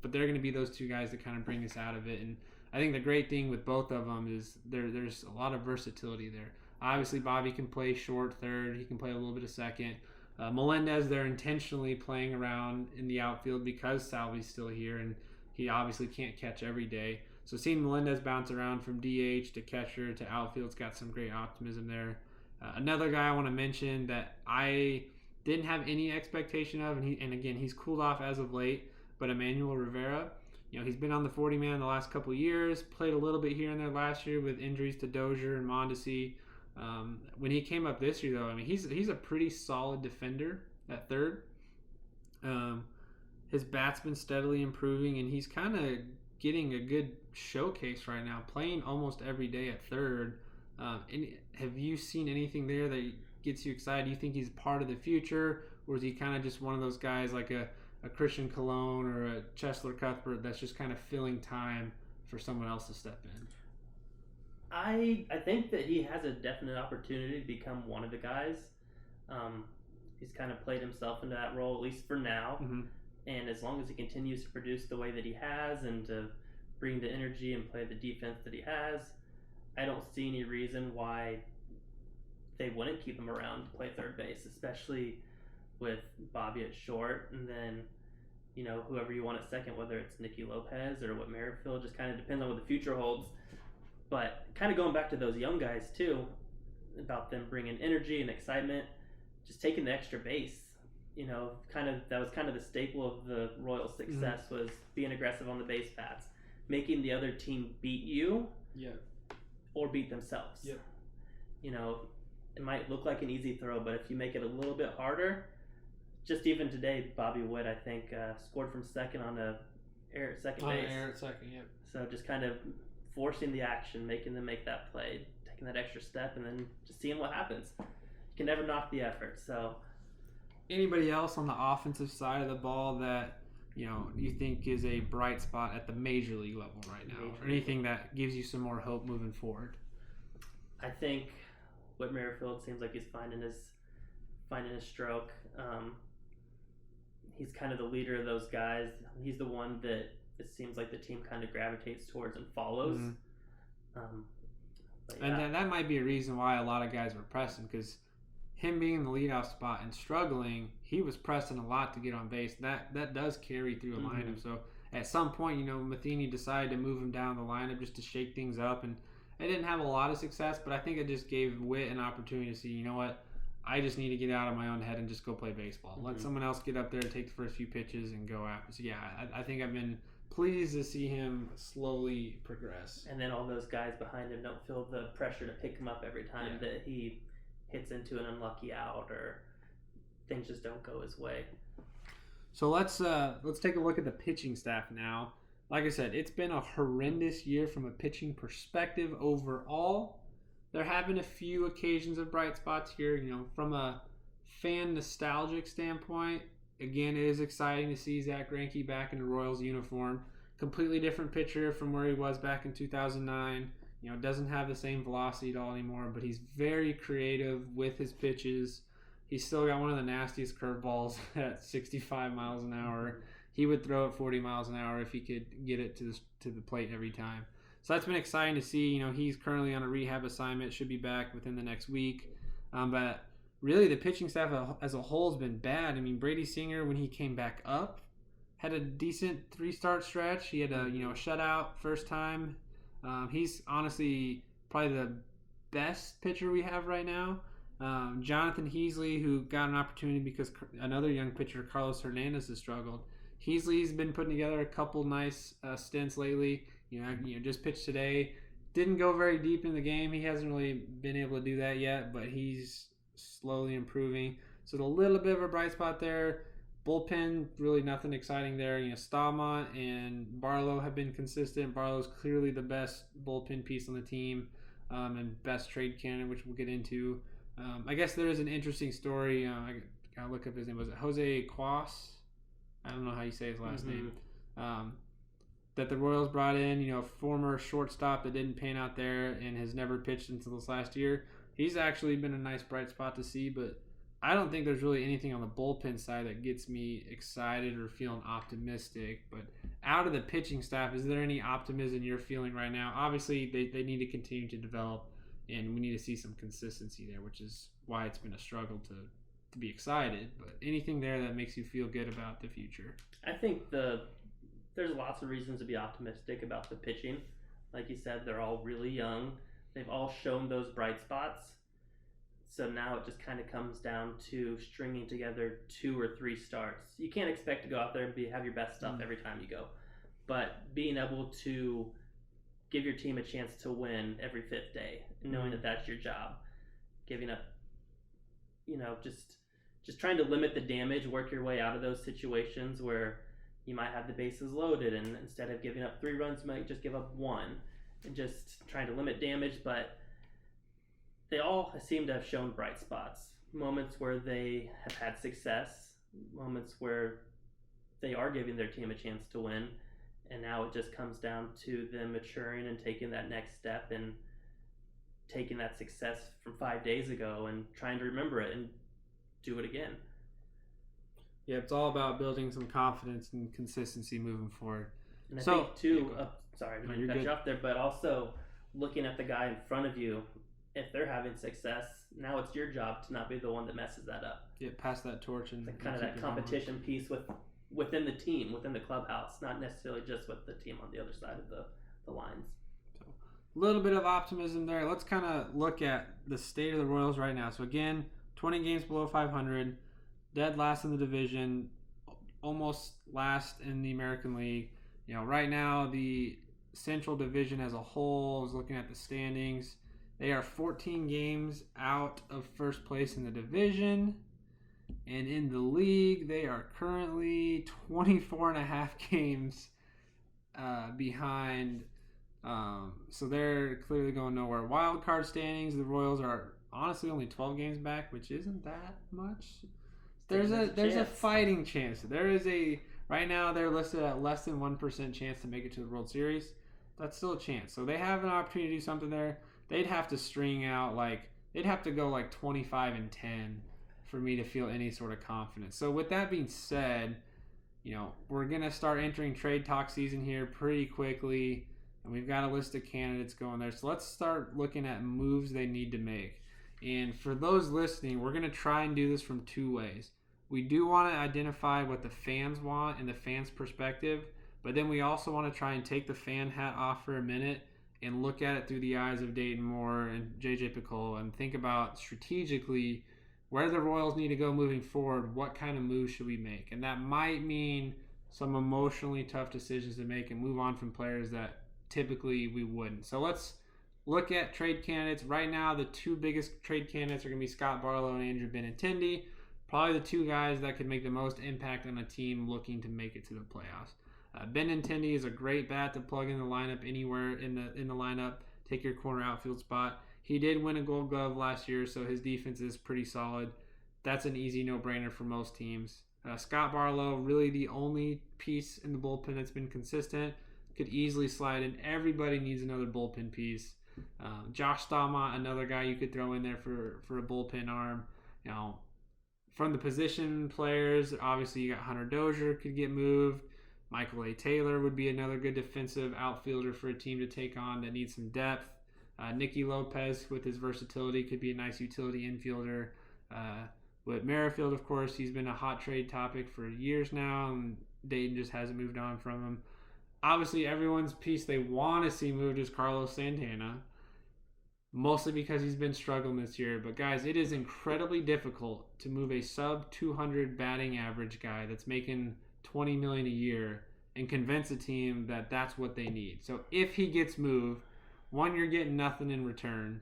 but they're going to be those two guys that kind of bring us out of it. And I think the great thing with both of them is there's a lot of versatility there. Obviously, Bobby can play short, third. He can play a little bit of second. Melendez, they're intentionally playing around in the outfield because Salvi's still here, and he obviously can't catch every day. So seeing Melendez bounce around from DH to catcher to outfield's got some great optimism there. Another guy I want to mention that I didn't have any expectation of, and again, he's cooled off as of late, but Emmanuel Rivera. He's been on the 40-man the last couple of years, played a little bit here and there last year with injuries to Dozier and Mondesi. When he came up this year, though, he's a pretty solid defender at third. His bat's been steadily improving, and he's kind of getting a good showcase right now, playing almost every day at third. Have you seen anything there that gets you excited? Do you think he's part of the future, or is he kind of just one of those guys like a Christian Colon or a Chesler Cuthbert that's just kind of filling time for someone else to step in? I think that he has a definite opportunity to become one of the guys. He's kind of played himself into that role, at least for now. Mm-hmm. And as long as he continues to produce the way that he has and to bring the energy and play the defense that he has, I don't see any reason why they wouldn't keep him around to play third base, especially with Bobby at short, and then whoever you want at second, whether it's Nicky Lopez or Whit Merrifield, just kind of depends on what the future holds. But kind of going back to those young guys too, about them bringing energy and excitement, just taking the extra base. That was kind of the staple of the Royals' success was being aggressive on the base paths, making the other team beat you, or beat themselves. Yep. It might look like an easy throw, but if you make it a little bit harder, just even today, Bobby Witt, I think, scored from second on a error at second base. Error at second, yep. So just kind of forcing the action, making them make that play, taking that extra step, and then just seeing what happens. You can never knock the effort. So, anybody else on the offensive side of the ball that you think is a bright spot at the major league level right now, or anything that gives you some more hope moving forward? I think Whit Merrifield seems like he's finding his stroke. He's kind of the leader of those guys. He's the one that it seems like the team kind of gravitates towards and follows. And that might be a reason why a lot of guys were pressing, because him being in the leadoff spot and struggling, he was pressing a lot to get on base. That does carry through a lineup. So at some point, Matheny decided to move him down the lineup just to shake things up, and it didn't have a lot of success, but I think it just gave Witt an opportunity to see, you know what, I just need to get out of my own head and just go play baseball. Let someone else get up there, take the first few pitches, and go after. So, yeah, I think I've been pleased to see him slowly progress. And then all those guys behind him don't feel the pressure to pick him up every time that he hits into an unlucky out or things just don't go his way. So let's take a look at the pitching staff now. Like I said, it's been a horrendous year from a pitching perspective overall. There have been a few occasions of bright spots here. From a fan nostalgic standpoint, again, it is exciting to see Zach Greinke back in the Royals uniform. Completely different pitcher from where he was back in 2009. Doesn't have the same velocity at all anymore, but he's very creative with his pitches. He's still got one of the nastiest curveballs at 65 miles an hour. He would throw it 40 miles an hour if he could get it to the plate every time. So that's been exciting to see. He's currently on a rehab assignment, should be back within the next week. But really, the pitching staff as a whole has been bad. I mean, Brady Singer, when he came back up, had a decent 3-start stretch. He had a shutout first time. He's honestly probably the best pitcher we have right now. Jonathan Heasley, who got an opportunity because another young pitcher, Carlos Hernandez, has struggled. Heasley's been putting together a couple nice stints lately. Just pitched today. Didn't go very deep in the game. He hasn't really been able to do that yet, but he's slowly improving. So a little bit of a bright spot there. Bullpen, really nothing exciting there. Staumont and Barlow have been consistent. Barlow's clearly the best bullpen piece on the team and best trade candidate, which we'll get into. I guess there is an interesting story. I gotta look up his name. Was it Jose Cuas? I don't know how you say his last name. That the Royals brought in, former shortstop that didn't pan out there and has never pitched until this last year. He's actually been a nice bright spot to see, but I don't think there's really anything on the bullpen side that gets me excited or feeling optimistic. But out of the pitching staff, is there any optimism you're feeling right now? Obviously, they need to continue to develop, and we need to see some consistency there, which is why it's been a struggle to be excited. But anything there that makes you feel good about the future? I think there's lots of reasons to be optimistic about the pitching. Like you said, they're all really young. They've all shown those bright spots. So now it just kind of comes down to stringing together 2 or 3 starts. You can't expect to go out there and have your best stuff every time you go. But being able to give your team a chance to win every 5th day, knowing that that's your job. Giving up, just trying to limit the damage, work your way out of those situations where you might have the bases loaded, and instead of giving up 3 runs, you might just give up 1, and just trying to limit damage. But they all seem to have shown bright spots, moments where they have had success, moments where they are giving their team a chance to win, and now it just comes down to them maturing and taking that next step and taking that success from 5 days ago and trying to remember it and do it again. Yeah, it's all about building some confidence and consistency moving forward. And I think too, sorry to cut you off there, but also looking at the guy in front of you, if they're having success, now it's your job to not be the one that messes that up. Get past that torch and kind of that competition piece within the team, within the clubhouse, not necessarily just with the team on the other side of the lines. So, a little bit of optimism there. Let's kind of look at the state of the Royals right now. So again, 20 games below 500, dead last in the division, almost last in the American League. You know, right now the Central Division as a whole is looking at the standings. They are 14 games out of first place in the division. And in the league, they are currently 24 and a half games behind. So they're clearly going nowhere. Wild card standings, the Royals are honestly only 12 games back, which isn't that much. There's a fighting chance. Right now they're listed at less than 1% chance to make it to the World Series. That's still a chance. So they have an opportunity to do something there. They'd have to string out they'd have to go 25-10 for me to feel any sort of confidence. So with that being said, you know, we're going to start entering trade talk season here pretty quickly, and we've got a list of candidates going there. So let's start looking at moves they need to make. And for those listening, we're going to try and do this from two ways. We do want to identify what the fans want and the fans' perspective, but then we also want to try and take the fan hat off for a minute and look at it through the eyes of Dayton Moore and JJ Picoult and think about strategically where the Royals need to go moving forward. What kind of moves should we make? And that might mean some emotionally tough decisions to make and move on from players that typically we wouldn't. So let's look at trade candidates. Right now, the two biggest trade candidates are going to be Scott Barlow and Andrew Benintendi. Probably the two guys that could make the most impact on a team looking to make it to the playoffs. Benintendi is a great bat to plug in the lineup anywhere in the lineup. Take your corner outfield spot. He did win a Gold Glove last year, so his defense is pretty solid. That's an easy no-brainer for most teams. Scott Barlow, really the only piece in the bullpen that's been consistent. Could easily slide in. Everybody needs another bullpen piece. Josh Staumont, another guy you could throw in there for a bullpen arm. You know, from the position players, obviously you got Hunter Dozier could get moved. Michael A. Taylor would be another good defensive outfielder for a team to take on that needs some depth. Nicky Lopez, with his versatility, could be a nice utility infielder. With Merrifield, of course, he's been a hot trade topic for years now, and Dayton just hasn't moved on from him. Obviously, everyone's piece they want to see moved is Carlos Santana, mostly because he's been struggling this year. But, guys, it is incredibly difficult to move a sub-200 batting average guy that's making $20 million a year and convince a team that that's what they need. So if he gets moved, one, you're getting nothing in return,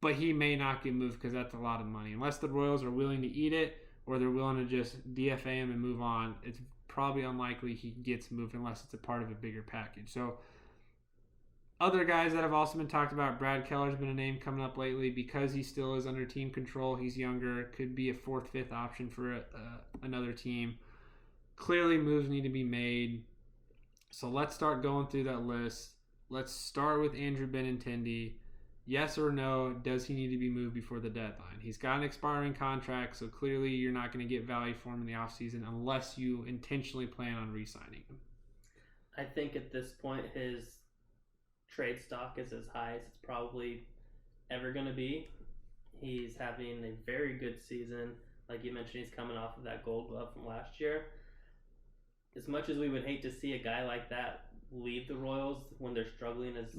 but he may not get moved because that's a lot of money. Unless the Royals are willing to eat it or they're willing to just DFA him and move on, it's probably unlikely he gets moved unless it's a part of a bigger package. So other guys that have also been talked about, Brad Keller's been a name coming up lately because he still is under team control. He's younger, could be a fourth, fifth option for another team. Clearly, moves need to be made. So let's start going through that list. Let's start with Andrew Benintendi. Yes or no, does he need to be moved before the deadline? He's got an expiring contract, so clearly you're not going to get value for him in the offseason unless you intentionally plan on re-signing him. I think at this point his trade stock is as high as it's probably ever going to be. He's having a very good season. Like you mentioned, he's coming off of that Gold Glove from last year. As much as we would hate to see a guy like that leave the Royals when they're struggling as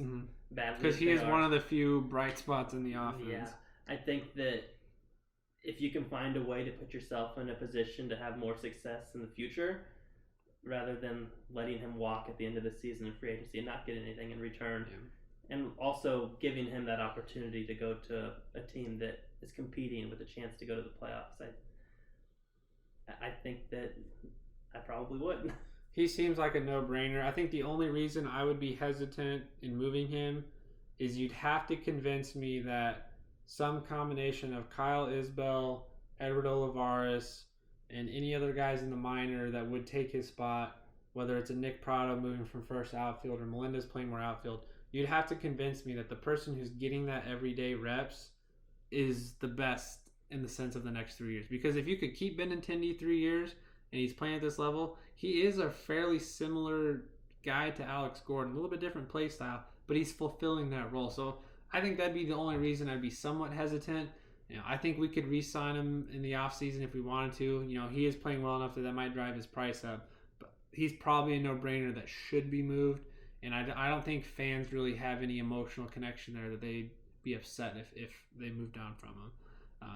badly because he is one of the few bright spots in the offense. Yeah, I think that if you can find a way to put yourself in a position to have more success in the future, rather than letting him walk at the end of the season in free agency and not get anything in return, and also giving him that opportunity to go to a team that is competing with a chance to go to the playoffs, I think that I probably would. He seems like a no-brainer. I think the only reason I would be hesitant in moving him is you'd have to convince me that some combination of Kyle Isbell, Edward Olivares, and any other guys in the minor that would take his spot, whether it's a Nick Prado moving from first outfield or Melendez playing more outfield, you'd have to convince me that the person who's getting that everyday reps is the best in the sense of the next 3 years. Because if you could keep Benintendi 3 years and he's playing at this level, he is a fairly similar guy to Alex Gordon, a little bit different play style, but he's fulfilling that role. So I think that'd be the only reason I'd be somewhat hesitant. I think we could re-sign him in the offseason if we wanted to. He is playing well enough that might drive his price up. But he's probably a no-brainer that should be moved. And I don't think fans really have any emotional connection there that they'd be upset if they moved on from him.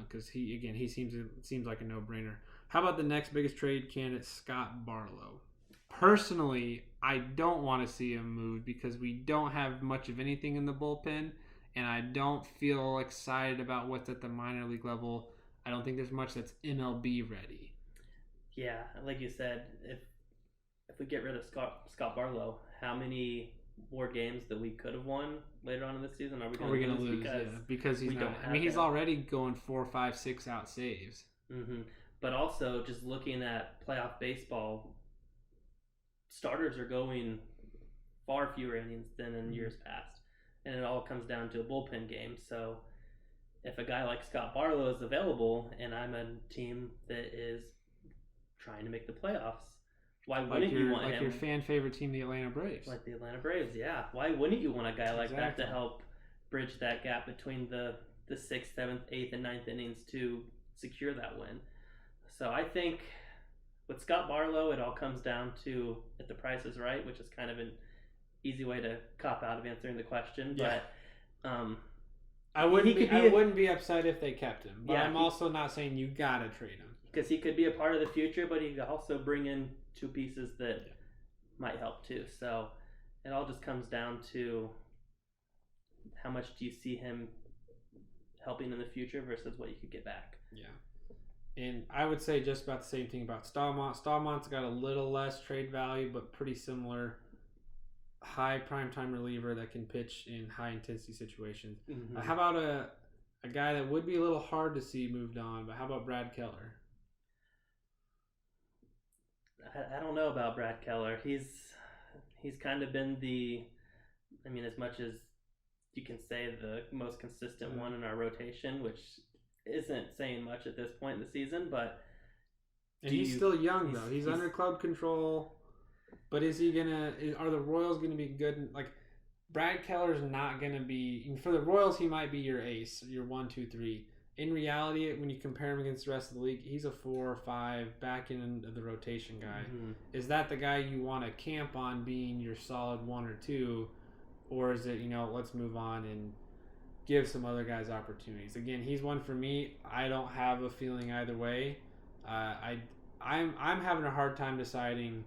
Because he seems like a no-brainer. How about the next biggest trade candidate, Scott Barlow? Personally, I don't want to see him moved because we don't have much of anything in the bullpen. And I don't feel excited about what's at the minor league level. I don't think there's much that's MLB ready. Yeah, like you said, if we get rid of Scott Barlow, how many more games that we could have won later on in the season are we going to lose? Because he's not. I mean, he's already going 4, 5, 6 out saves. Mm-hmm. But also, just looking at playoff baseball, starters are going far fewer innings than in years past. And it all comes down to a bullpen game. So if a guy like Scott Barlow is available and I'm a team that is trying to make the playoffs, why wouldn't you want him? Like your fan favorite team, the Atlanta Braves. Like the Atlanta Braves, yeah. Why wouldn't you want a guy like that to help bridge that gap between the 6th, 7th, 8th, and 9th innings to secure that win? So I think with Scott Barlow, it all comes down to if the price is right, which is kind of an easy way to cop out of answering the question, but I wouldn't be upset if they kept him. But I'm also not saying you gotta trade him because he could be a part of the future, but he could also bring in 2 pieces that might help too. So it all just comes down to how much do you see him helping in the future versus what you could get back. Yeah. And I would say just about the same thing about Stallmont. Stallmont's got a little less trade value, but pretty similar. High primetime reliever that can pitch in high intensity situations. Mm-hmm. How about a guy that would be a little hard to see moved on, but how about Brad Keller? I don't know about Brad Keller. He's kind of been as much as you can say the most consistent one in our rotation, which isn't saying much at this point in the season, but he's still young though. He's under club control. But are the Royals gonna be good? Like Brad Keller's not gonna be for the Royals. He might be your ace, your 1, 2, 3. In reality, when you compare him against the rest of the league, he's a 4 or 5 back in the rotation guy. Mm-hmm. Is that the guy you want to camp on being your solid 1 or 2, or is it let's move on and give some other guys opportunities? Again, he's one for me. I don't have a feeling either way. I'm having a hard time deciding.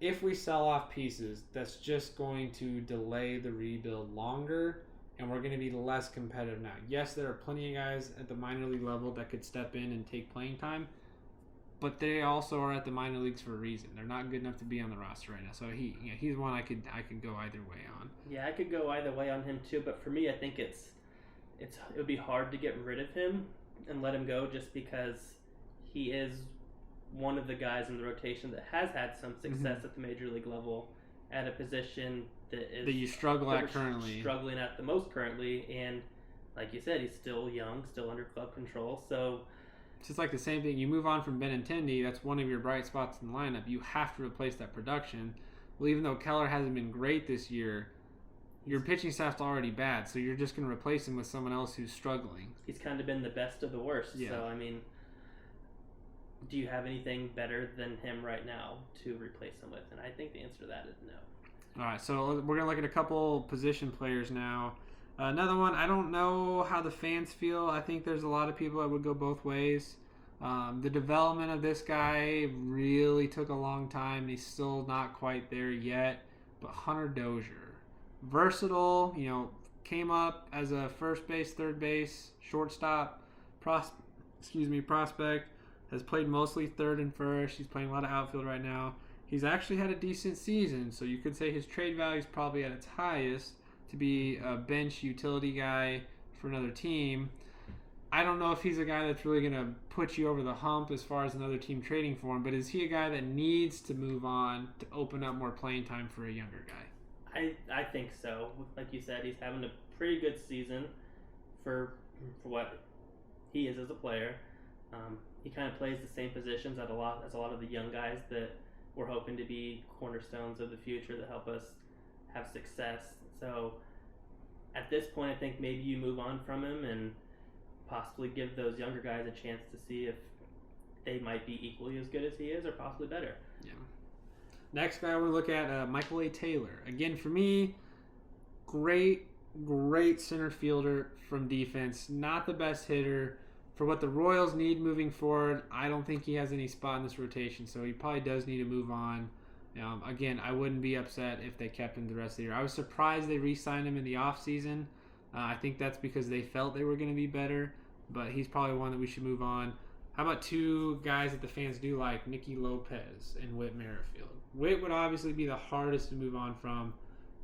If we sell off pieces, that's just going to delay the rebuild longer, and we're going to be less competitive now. Yes, there are plenty of guys at the minor league level that could step in and take playing time, but they also are at the minor leagues for a reason. They're not good enough to be on the roster right now. So he's one I could go either way on. Yeah, I could go either way on him too, but for me, I think it would be hard to get rid of him and let him go just because he is one of the guys in the rotation that has had some success at the major league level at a position that you struggle at currently. Struggling at the most currently, and like you said, he's still young, still under club control. So it's just like the same thing. You move on from Benintendi, that's one of your bright spots in the lineup. You have to replace that production. Well, even though Keller hasn't been great this year, your pitching staff's already bad, so you're just going to replace him with someone else who's struggling. He's kind of been the best of the worst. Yeah. So, I mean, do you have anything better than him right now to replace him with? And I think the answer to that is no. All right, so we're going to look at a couple position players now. Another one, I don't know how the fans feel. I think there's a lot of people that would go both ways. The development of this guy really took a long time, and he's still not quite there yet. But Hunter Dozier, versatile, came up as a first base, third base, shortstop, prospect. Has played mostly third and first. He's playing a lot of outfield right now. He's actually had a decent season, so you could say his trade value is probably at its highest to be a bench utility guy for another team. I don't know if he's a guy that's really going to put you over the hump as far as another team trading for him, but is he a guy that needs to move on to open up more playing time for a younger guy? I think so. Like you said, he's having a pretty good season for what he is as a player. He kind of plays the same positions as a lot of the young guys that we're hoping to be cornerstones of the future that help us have success. So at this point, I think maybe you move on from him and possibly give those younger guys a chance to see if they might be equally as good as he is or possibly better. Yeah. Next guy I want to look at, Michael A. Taylor. Again, for me, great center fielder from defense. Not the best hitter. For what the Royals need moving forward, I don't think he has any spot in this rotation, so he probably does need to move on. Again, I wouldn't be upset if they kept him the rest of the year. I was surprised they re-signed him in the offseason. I think that's because they felt they were going to be better, but he's probably one that we should move on. How about two guys that the fans do like, Nicky Lopez and Whit Merrifield? Whit would obviously be the hardest to move on from,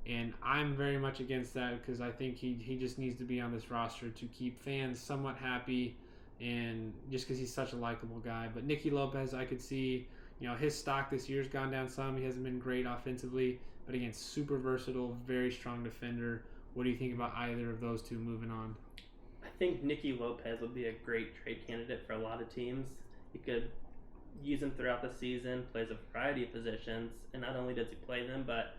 and I'm very much against that because I think he just needs to be on this roster to keep fans somewhat happy, and just because he's such a likable guy. But Nicky Lopez, I could see, his stock this year's gone down some. He hasn't been great offensively, but again, super versatile, very strong defender. What do you think about either of those two moving on? I think Nicky Lopez would be a great trade candidate for a lot of teams. You could use him throughout the season, plays a variety of positions, and not only does he play them, but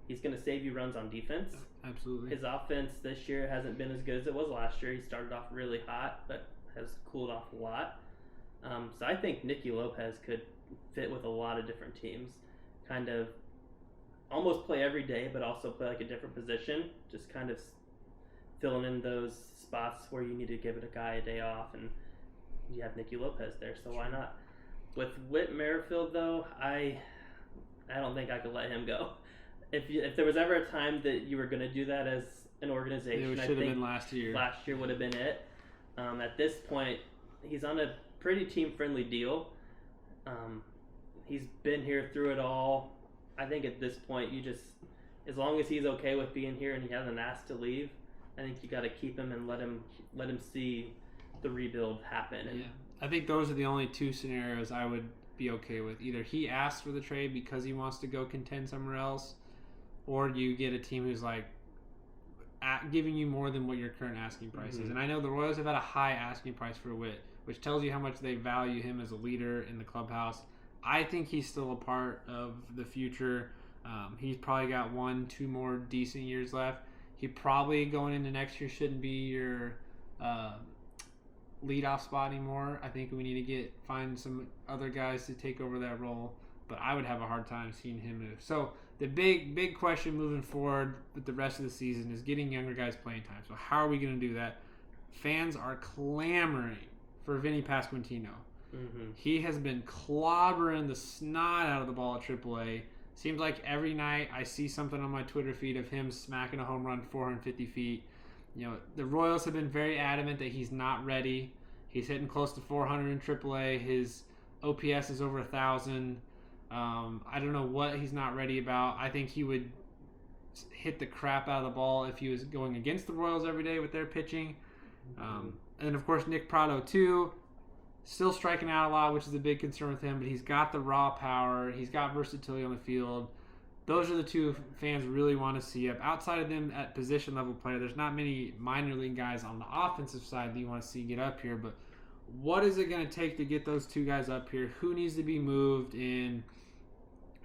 he's going to save you runs on defense. Absolutely. His offense this year hasn't been as good as it was last year. He started off really hot, but has cooled off a lot. So I think Nicky Lopez could fit with a lot of different teams. Kind of almost play every day, but also play like a different position. Just kind of filling in those spots where you need to give it a guy a day off, and you have Nicky Lopez there, so why not? With Whit Merrifield, though, I don't think I could let him go. If there was ever a time that you were going to do that as an organization, it should have been last year. Last year would have been it. At this point, he's on a pretty team-friendly deal. He's been here through it all. I think at this point, as long as he's okay with being here and he hasn't asked to leave, I think you got to keep him and let him see the rebuild happen. And I think those are the only two scenarios I would be okay with. Either he asks for the trade because he wants to go contend somewhere else, or you get a team who's like giving you more than what your current asking price is. And I know the Royals have had a high asking price for Whit, which tells you how much they value him as a leader in the clubhouse. I think he's still a part of the future. He's probably got 1-2 more decent years left. He probably going into next year shouldn't be your leadoff spot anymore. I think we need to find some other guys to take over that role, but I would have a hard time seeing him move. So the big question moving forward with the rest of the season is getting younger guys playing time. So how are we going to do that? Fans are clamoring for Vinny Pasquantino. He has been clobbering the snot out of the ball at AAA. Seems like every night I see something on my Twitter feed of him smacking a home run 450 feet. The Royals have been very adamant that he's not ready. He's hitting close to 400 in AAA. His OPS is over 1,000. I don't know what he's not ready about. I think he would hit the crap out of the ball if he was going against the Royals every day with their pitching. And of course, Nick Pratto too. Still striking out a lot, which is a big concern with him, but he's got the raw power. He's got versatility on the field. Those are the two fans really want to see up. Outside of them at position level player, there's not many minor league guys on the offensive side that you want to see get up here, but what is it going to take to get those two guys up here? Who needs to be moved in?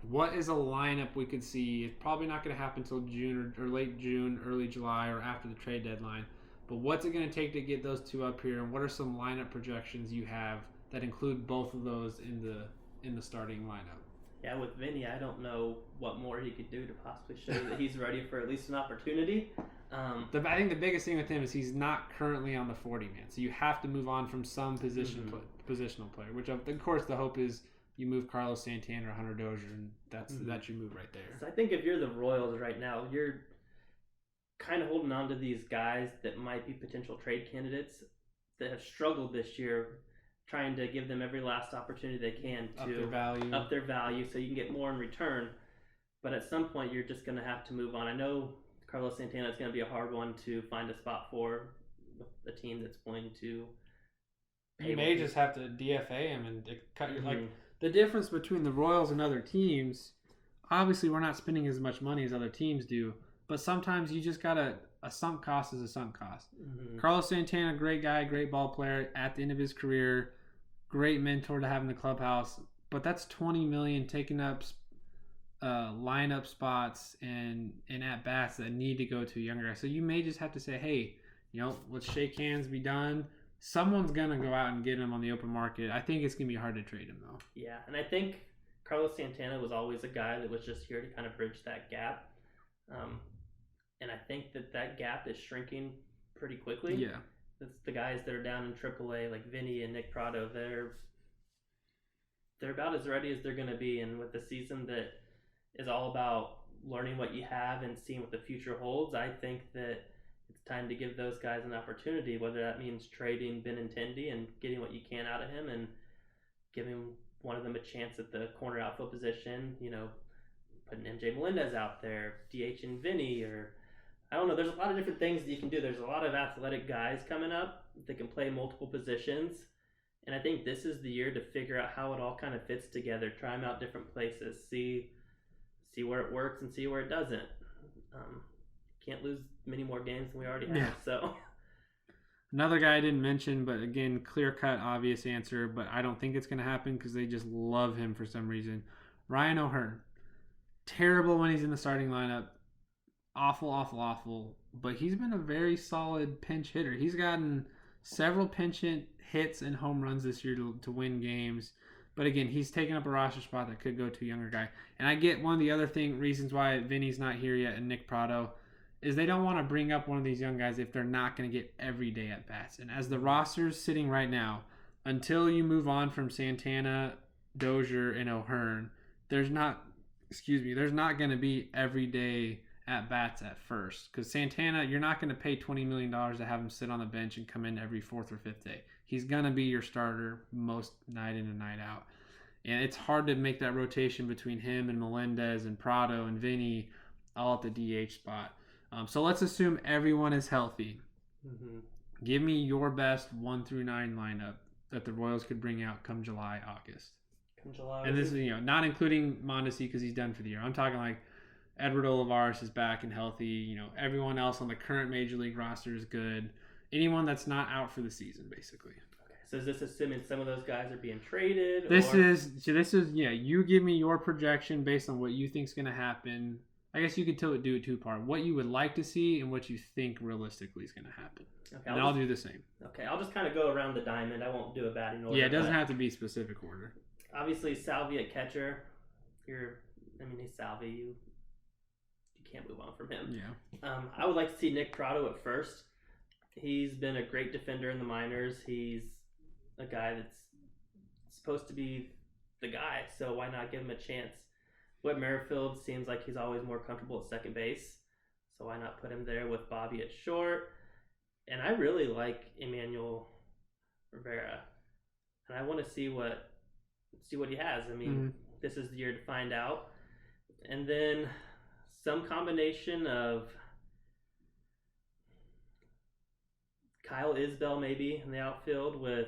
What is a lineup we could see? It's probably not going to happen until June or late June, early July, or after the trade deadline. But what's it going to take to get those two up here, and what are some lineup projections you have that include both of those in the starting lineup? Yeah, with Vinny, I don't know what more he could do to possibly show that he's ready for at least an opportunity. I think the biggest thing with him is he's not currently on the 40-man, so you have to move on from some positional player, which of course the hope is you move Carlos Santana or Hunter Dozier, and that's your move right there. So I think if you're the Royals right now, you're kind of holding on to these guys that might be potential trade candidates that have struggled this year, trying to give them every last opportunity they can to up their value so you can get more in return. But at some point, you're just going to have to move on. I know Carlos Santana is going to be a hard one to find a spot for with a team that's going to pay. You may just have to DFA him and cut your like the difference between the Royals and other teams. Obviously, we're not spending as much money as other teams do. But sometimes you just got a sunk cost is a sunk cost. Carlos Santana, great guy, great ball player at the end of his career, great mentor to have in the clubhouse. But that's $20 million taking up lineup spots and at bats that need to go to a younger guy. So you may just have to say, hey, let's shake hands, be done. Someone's gonna go out and get him on the open market. I think it's gonna be hard to trade him though. Yeah, and I think Carlos Santana was always a guy that was just here to kind of bridge that gap. And I think that gap is shrinking pretty quickly. Yeah. It's the guys that are down in AAA, like Vinny and Nick Prado, they're about as ready as they're going to be. And with the season that is all about learning what you have and seeing what the future holds, I think that it's time to give those guys an opportunity, whether that means trading Benintendi and getting what you can out of him and giving one of them a chance at the corner outfield position, putting MJ Melendez out there, DH and Vinny, or I don't know. There's a lot of different things that you can do. There's a lot of athletic guys coming up that can play multiple positions. And I think this is the year to figure out how it all kind of fits together, try them out different places, see where it works and see where it doesn't. Can't lose many more games than we already have. Yeah. So another guy I didn't mention, but again, clear-cut, obvious answer, but I don't think it's going to happen because they just love him for some reason. Ryan O'Hearn. Terrible when he's in the starting lineup. Awful. But he's been a very solid pinch hitter. He's gotten several pinch hits and home runs this year to win games. But again, he's taken up a roster spot that could go to a younger guy. And I get one of the other reasons why Vinny's not here yet and Nick Prado is they don't want to bring up one of these young guys if they're not going to get every day at bats. And as the roster's sitting right now, until you move on from Santana, Dozier, and O'Hearn, there's not going to be every day at bats at first. Because Santana, you're not going to pay $20 million to have him sit on the bench and come in every fourth or fifth day. He's going to be your starter most night in and night out. And it's hard to make that rotation between him and Melendez and Prado and Vinny all at the DH spot. So let's assume everyone is healthy. Mm-hmm. Give me your best 1 through 9 lineup that the Royals could bring out come July, August. And this is, not including Mondesi because he's done for the year. I'm talking like Edward Olivares is back and healthy. Everyone else on the current Major League roster is good. Anyone that's not out for the season, basically. Okay. So is this assuming some of those guys are being traded? This is you give me your projection based on what you think is going to happen. I guess you could do it two-part. What you would like to see and what you think realistically is going to happen. Okay, I'll do the same. Okay, I'll just kind of go around the diamond. I won't do a batting order. Yeah, it doesn't have to be specific order. Obviously, Salvi at catcher. He's Salvi. You can't move on from him. Yeah. I would like to see Nick Prado at first. He's been a great defender in the minors. He's a guy that's supposed to be the guy, so why not give him a chance? Whit Merrifield seems like he's always more comfortable at second base, so why not put him there with Bobby at short? And I really like Emmanuel Rivera, and I want to see what he has. This is the year to find out. And then some combination of Kyle Isbell maybe in the outfield with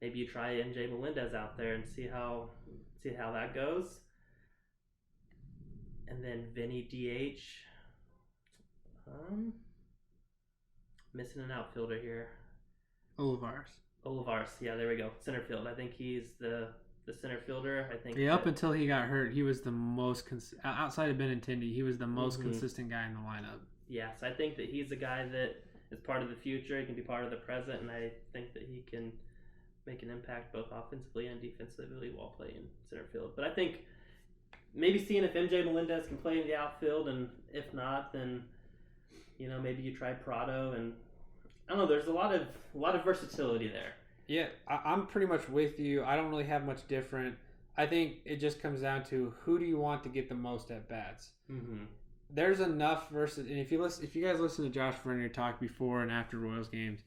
maybe you try MJ Melendez out there and see how that goes. And then Vinny DH. Missing an outfielder here. Olivares, yeah, there we go. Center field. I think he's the center fielder. I think. Yeah, up until he got hurt, he was the most outside of Benintendi. He was the most consistent guy in the lineup. Yes, I think that he's a guy that is part of the future. He can be part of the present, and I think that he can make an impact both offensively and defensively while playing center field. But I think maybe seeing if MJ Melendez can play in the outfield, and if not, then maybe you try Prado, and I don't know. There's a lot of versatility there. Yeah, I'm pretty much with you. I don't really have much different. I think it just comes down to who do you want to get the most at bats. Mm-hmm. There's enough versatility. And if you guys listen to Josh Vernier talk before and after Royals games,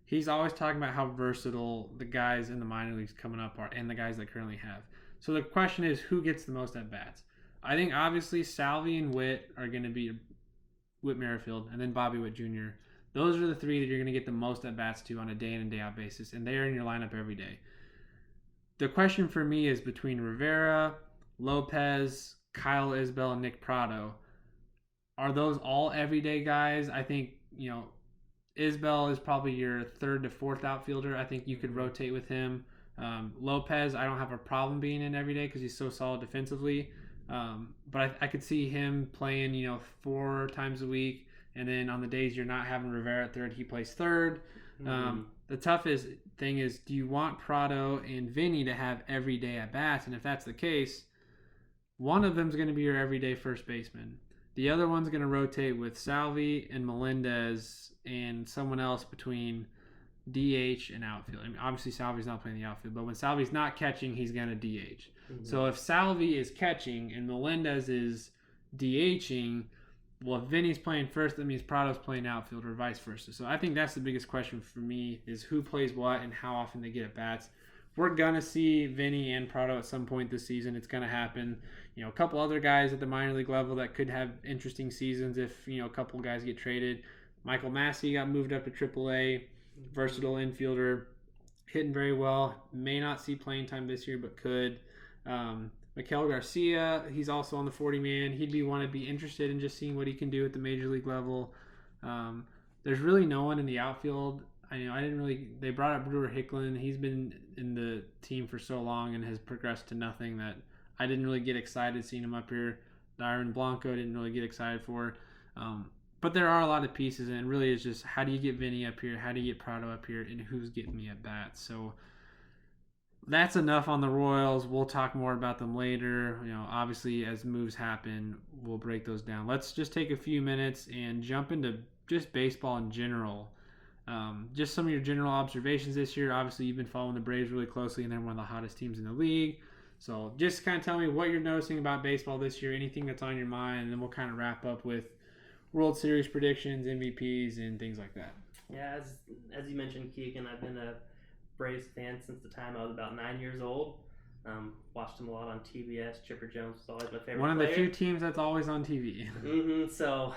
he's always talking about how versatile the guys in the minor leagues coming up are and the guys that currently have. So the question is, who gets the most at bats? I think obviously Salvi and Whit are going to be Whit Merrifield and then Bobby Witt Jr. Those are the three that you're going to get the most at bats to on a day in and day out basis, and they are in your lineup every day. The question for me is between Rivera, Lopez, Kyle Isbell, and Nick Prado. Are those all everyday guys? I think, Isbell is probably your third to fourth outfielder. I think you could rotate with him. Lopez, I don't have a problem being in every day because he's so solid defensively. But I could see him playing, 4 times a week, and then on the days you're not having Rivera at third, he plays third. The toughest thing is, do you want Prado and Vinny to have everyday at bats? And if that's the case, one of them's going to be your everyday first baseman. The other one's going to rotate with Salvi and Melendez and someone else between DH and outfield. I mean, obviously Salvi's not playing the outfield, but when Salvi's not catching, he's going to DH. So if Salvi is catching and Melendez is DHing, well, if Vinny's playing first, that means Prado's playing outfield or vice versa. So I think that's the biggest question for me is who plays what and how often they get at bats. We're going to see Vinny and Prado at some point this season. It's going to happen. A couple other guys at the minor league level that could have interesting seasons if, a couple guys get traded. Michael Massey got moved up to AAA, versatile infielder, hitting very well. May not see playing time this year, but could. Miguel Garcia, he's also on the 40-man. He'd be interested in just seeing what he can do at the major league level. There's really no one in the outfield. They brought up Brewer Hicklin. He's been in the team for so long and has progressed to nothing that I didn't really get excited seeing him up here. Dyron Blanco didn't really get excited for. But there are a lot of pieces, and it really is just how do you get Vinny up here, how do you get Prado up here, and who's getting me at bats. So that's enough on the Royals. We'll talk more about them later. Obviously as moves happen, we'll break those down. Let's just take a few minutes and jump into just baseball in general. Just some of your general observations this year. Obviously, you've been following the Braves really closely, and they're one of the hottest teams in the league. So just kind of tell me what you're noticing about baseball this year, anything that's on your mind, and then we'll kind of wrap up with World Series predictions, MVPs, and things like that. Yeah, as you mentioned, Keegan, I've been a Braves fan since the time I was about 9 years old. Watched them a lot on TBS. Chipper Jones was always my favorite One of player. the few teams that's always on TV. So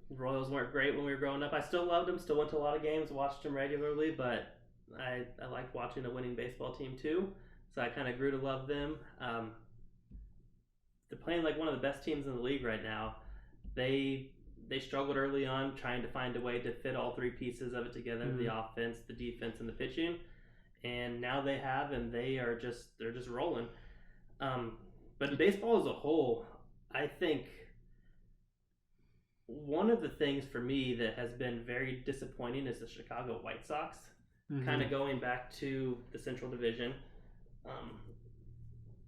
the Royals weren't great when we were growing up. I still loved them, still went to a lot of games, watched them regularly, but I liked watching a winning baseball team too. So I kind of grew to love them. They're playing like one of the best teams in the league right now. They struggled early on trying to find a way to fit all three pieces of it together, the offense, the defense, and the pitching. And now they have, and they're just rolling. But baseball as a whole, I think one of the things for me that has been very disappointing is the Chicago White Sox. Kind of going back to the Central Division.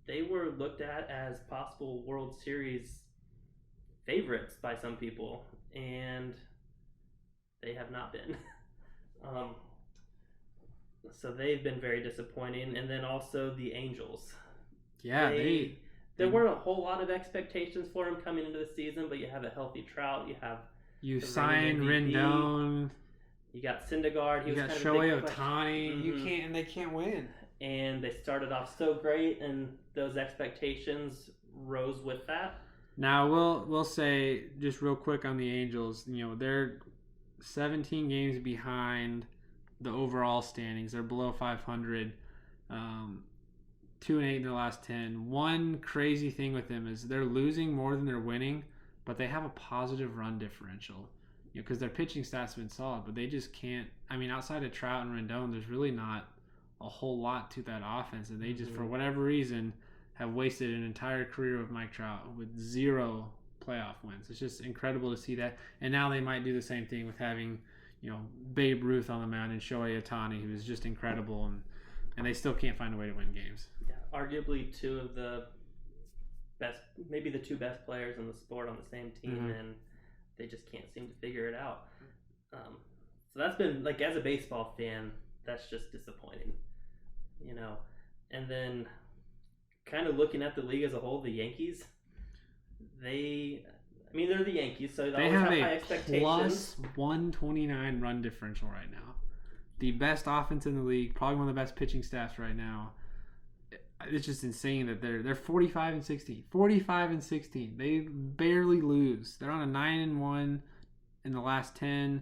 They were looked at as possible World Series favorites by some people, and they have not been. So they've been very disappointing. And then also the Angels. Yeah, there weren't a whole lot of expectations for them coming into the season, but you have a healthy Trout. You signed Rendon. You got Syndergaard. You got Shohei Ohtani. They can't win. And they started off so great, and those expectations rose with that. Now we'll say just real quick on the Angels. They're 17 games behind the overall standings. They're below 500. 2-8 in their last 10. One crazy thing with them is they're losing more than they're winning, but they have a positive run differential. Because their pitching stats have been solid, but they just can't. Outside of Trout and Rendon, there's really not a whole lot to that offense, and they just, for whatever reason, have wasted an entire career with Mike Trout with 0 playoff wins. It's just incredible to see that. And now they might do the same thing with having, Babe Ruth on the mound and Shohei Ohtani, who is just incredible, and they still can't find a way to win games. Yeah, arguably two of the best, maybe the two best players in the sport on the same team, and they just can't seem to figure it out. So that's been, as a baseball fan, that's just disappointing, And then kind of looking at the league as a whole, the Yankees, they're the Yankees, so they always have high expectations. Plus 129 run differential right now. The best offense in the league, probably one of the best pitching staffs right now. It's just insane that they're 45-16. 45-16. They barely lose. They're on a 9-1 in the last 10.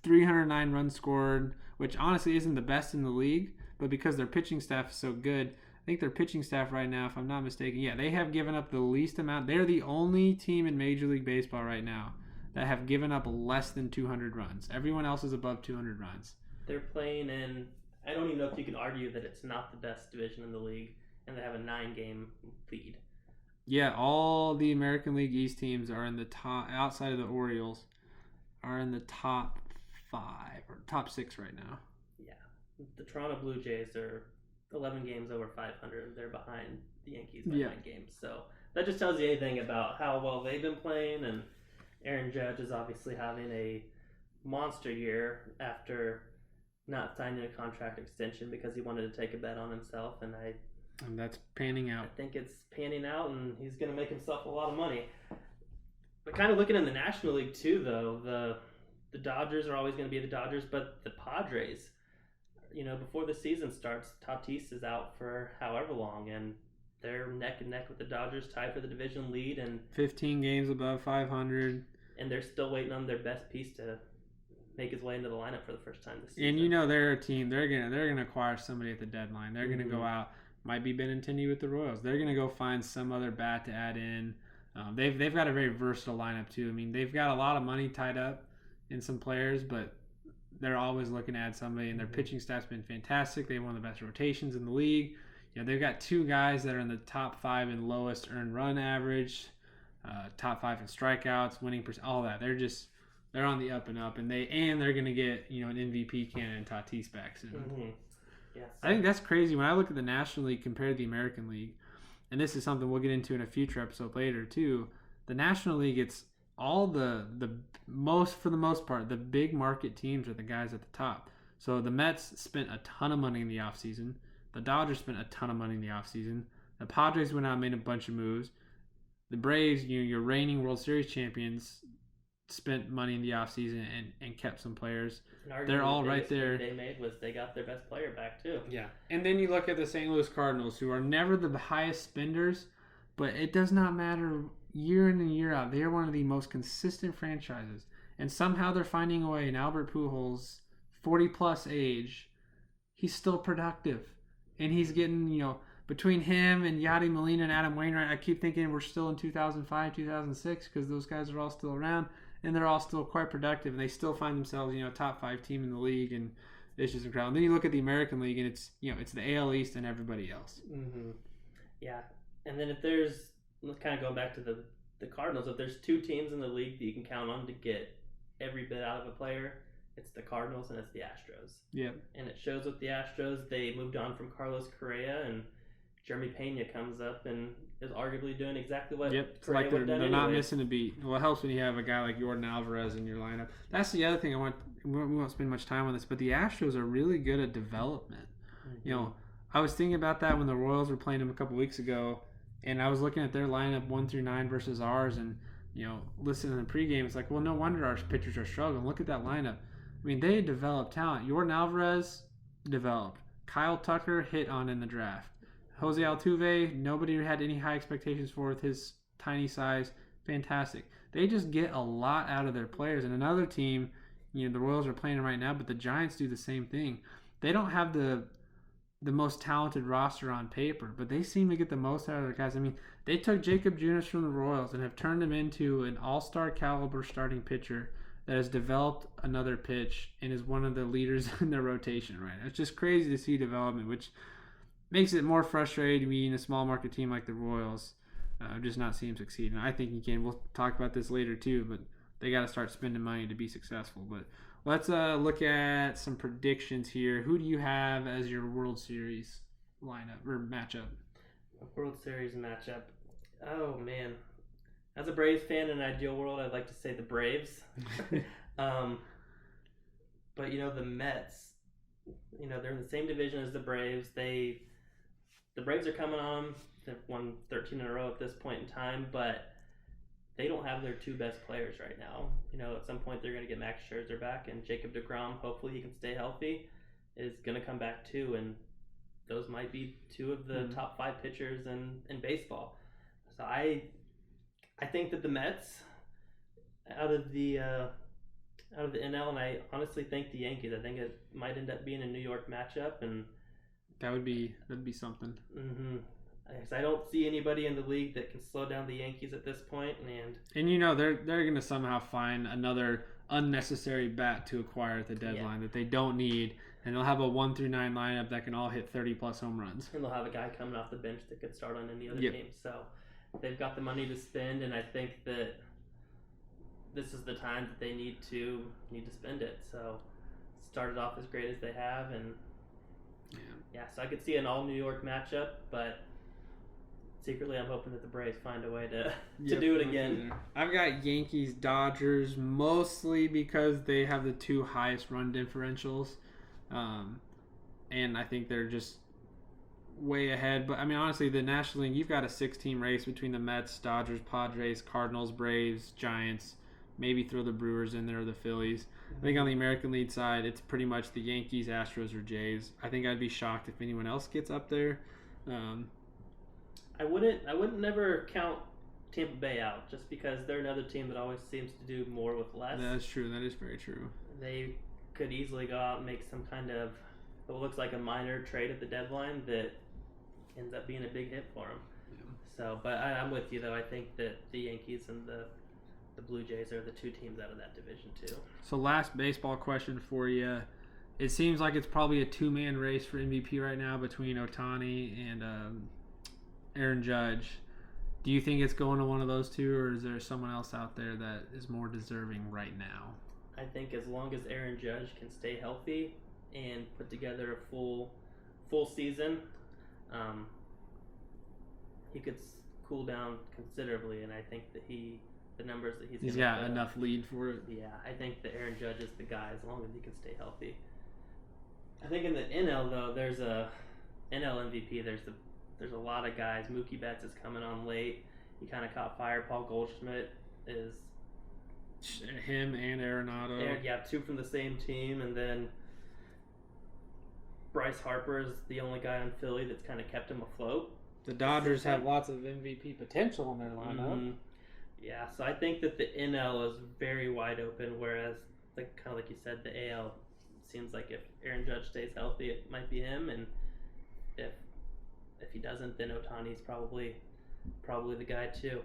309 runs scored, which honestly isn't the best in the league, but because their pitching staff is so good, I think their pitching staff right now, if I'm not mistaken, they have given up the least amount. They're the only team in Major League Baseball right now that have given up less than 200 runs. Everyone else is above 200 runs. They're playing in, I don't even know if you can argue that it's not the best division in the league, and they have a 9-game lead. Yeah, all the American League East teams are in the top, outside of the Orioles, are in the top 5 or top 6 right now. Yeah, the Toronto Blue Jays are 11 games over 500. They're behind the Yankees by 9 games. So that just tells you anything about how well they've been playing. And Aaron Judge is obviously having a monster year after not signing a contract extension because he wanted to take a bet on himself. And that's panning out. I think it's panning out, and he's going to make himself a lot of money. But kind of looking in the National League too, though, the Dodgers are always going to be the Dodgers, but the Padres, before the season starts, Tatis is out for however long, and they're neck and neck with the Dodgers, tied for the division lead, and 15 games above 500. And they're still waiting on their best piece to make his way into the lineup for the first time this season. And they're a team. They're gonna acquire somebody at the deadline. They're gonna go out. Might be Benintendi with the Royals. They're gonna go find some other bat to add in. They've got a very versatile lineup too. I mean, they've got a lot of money tied up in some players, but they're always looking to add somebody. And their pitching staff's been fantastic. They have one of the best rotations in the league. They've got 2 guys that are in the top 5 in lowest earned run average, top 5 in strikeouts, winning percent, all that. They're on the up and up, and they're gonna get an MVP candidate Tatis back soon. Mm-hmm. Yes. I think that's crazy when I look at the National League compared to the American League, and this is something we'll get into in a future episode later too. The National League, it's all the most, for the most part, the big market teams are the guys at the top. So the Mets spent a ton of money in the offseason. The Dodgers spent a ton of money in the offseason. The Padres went out and made a bunch of moves. The Braves, your reigning World Series champions, spent money in the offseason and kept some players. They're all right there. They made was they got their best player back too. Yeah, and then you look at the St. Louis Cardinals, who are never the highest spenders, but it does not matter year in and year out. They are one of the most consistent franchises, and somehow they're finding a way. And Albert Pujols, 40-plus age, he's still productive, and he's getting between him and Yadi Molina and Adam Wainwright. I keep thinking we're still in 2005, 2006 because those guys are all still around. And they're all still quite productive, and they still find themselves, a top 5 team in the league, and it's just incredible. And then you look at the American League, and it's, it's the AL East and everybody else. Mm-hmm. Yeah, and then let's kind of go back to the Cardinals. If there's 2 teams in the league that you can count on to get every bit out of a player, it's the Cardinals and it's the Astros. Yeah. And it shows with the Astros, they moved on from Carlos Correa, and Jeremy Pena comes up and is arguably doing exactly what Correa would have done. They're not missing a beat. Well, it helps when you have a guy like Jordan Alvarez in your lineup. That's the other thing we won't spend much time on this, but the Astros are really good at development. Mm-hmm. I was thinking about that when the Royals were playing them a couple weeks ago, and I was looking at their lineup 1 through 9 versus ours, and listening to the pregame, it's like, well, no wonder our pitchers are struggling. Look at that lineup. I mean, they developed talent. Jordan Alvarez developed. Kyle Tucker hit on in the draft. Jose Altuve, nobody had any high expectations for with his tiny size. Fantastic. They just get a lot out of their players. And another team, the Royals are playing right now, but the Giants do the same thing. They don't have the most talented roster on paper, but they seem to get the most out of their guys. I mean, they took Jacob Junis from the Royals and have turned him into an all-star caliber starting pitcher that has developed another pitch and is one of the leaders in their rotation right now. It's just crazy to see development, which makes it more frustrating being a small market team like the Royals, just not seeing him succeed. And I think he can. We'll talk about this later too, but they got to start spending money to be successful. But let's look at some predictions here. Who do you have as your World Series lineup or matchup? World Series matchup. Oh man, as a Braves fan in an ideal world, I'd like to say the Braves. But the Mets, they're in the same division as the Braves. The Braves are coming on them. They've won 13 in a row at this point in time, but they don't have their 2 best players right now. At some point they're going to get Max Scherzer back, and Jacob deGrom, hopefully he can stay healthy, is going to come back too, and those might be 2 of the top 5 pitchers in baseball. So I think that the Mets, out of the NL, and I honestly think the Yankees. I think it might end up being a New York matchup, and that'd be something. Mm-hmm. I don't see anybody in the league that can slow down the Yankees at this point, and they're going to somehow find another unnecessary bat to acquire at the deadline that they don't need, and they'll have a 1 through 9 lineup that can all hit 30+ home runs. And they'll have a guy coming off the bench that could start on any other team. So they've got the money to spend, and I think that this is the time that they need to spend it. So started off as great as they have, and so I could see an all New York matchup, but secretly I'm hoping that the Braves find a way to do it again. I've got Yankees Dodgers mostly because they have the 2 highest run differentials, and I think they're just way ahead. But I mean, honestly, the National League, you've got a 6-team race between the Mets, Dodgers, Padres, Cardinals, Braves, Giants. Maybe throw the Brewers in there or the Phillies. I think on the American League side, it's pretty much the Yankees, Astros, or Jays. I think I'd be shocked if anyone else gets up there. I wouldn't never count Tampa Bay out just because they're another team that always seems to do more with less. That's true. That is very true. They could easily go out and make some kind of what looks like a minor trade at the deadline that ends up being a big hit for them. Yeah. So, but I'm with you though. I think that the Yankees and the Blue Jays are the 2 teams out of that division too. So last baseball question for you. It seems like it's probably a 2-man race for MVP right now between Ohtani and Aaron Judge. Do you think it's going to one of those 2, or is there someone else out there that is more deserving right now? I think as long as Aaron Judge can stay healthy and put together a full season, he could cool down considerably, and I think that the numbers that he's got enough lead for it. Yeah, I think that Aaron Judge is the guy as long as he can stay healthy. I think in the NL though, there's a NL MVP. There's a lot of guys. Mookie Betts is coming on late. He kind of caught fire. Paul Goldschmidt is him and Arenado. 2 from the same team, and then Bryce Harper is the only guy on Philly that's kind of kept him afloat. The Dodgers have lots of MVP potential in their lineup. Mm-hmm. Yeah, so I think that the NL is very wide open, whereas, kind of like you said, the AL seems like if Aaron Judge stays healthy, it might be him, and if he doesn't, then Ohtani's probably the guy too.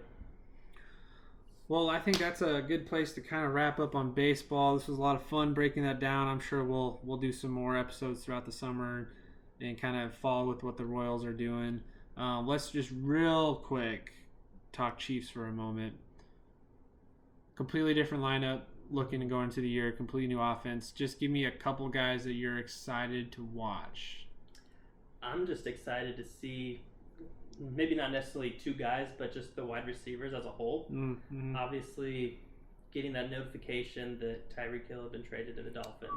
Well, I think that's a good place to kind of wrap up on baseball. This was a lot of fun breaking that down. I'm sure we'll do some more episodes throughout the summer and kind of follow with what the Royals are doing. Let's just real quick talk Chiefs for a moment. Completely different lineup looking to go into the year, completely new offense. Just give me a couple guys that you're excited to watch. I'm just excited to see, maybe not necessarily 2 guys, but just the wide receivers as a whole. Mm-hmm. Obviously, getting that notification that Tyreek Hill had been traded to the Dolphins,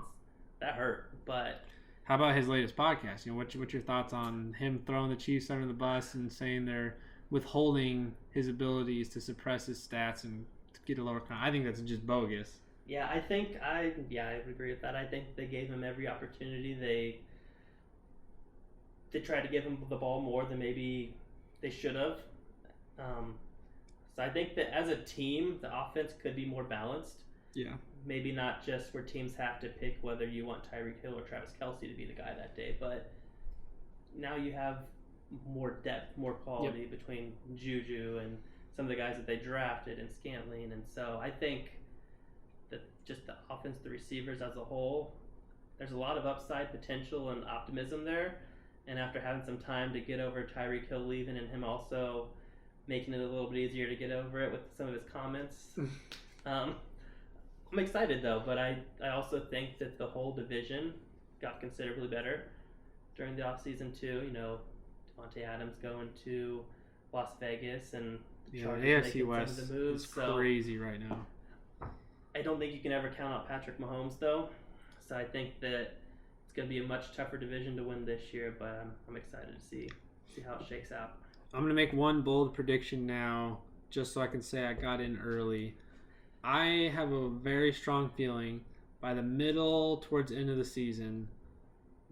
that hurt. But how about his latest podcast? What's your thoughts on him throwing the Chiefs under the bus and saying they're withholding his abilities to suppress his stats and get a lower I think that's just bogus. Yeah, I would agree with that. I think they gave him every opportunity. They tried to give him the ball more than maybe they should have. So I think that as a team, the offense could be more balanced. Yeah. Maybe not just where teams have to pick whether you want Tyreek Hill or Travis Kelce to be the guy that day, but now you have more depth, more quality between Juju and some of the guys that they drafted and Scantling, and so I think that just the offense, the receivers as a whole, there's a lot of upside potential and optimism there. And after having some time to get over Tyreek Hill leaving and him also making it a little bit easier to get over it with some of his comments, I'm excited though. But I also think that the whole division got considerably better during the offseason too. Devontae Adams going to Las Vegas and the AFC West is crazy right now. I don't think you can ever count out Patrick Mahomes though, so I think that it's going to be a much tougher division to win this year. But I'm excited to see how it shakes out. I'm going to make one bold prediction now, just so I can say I got in early. I have a very strong feeling by the middle towards the end of the season,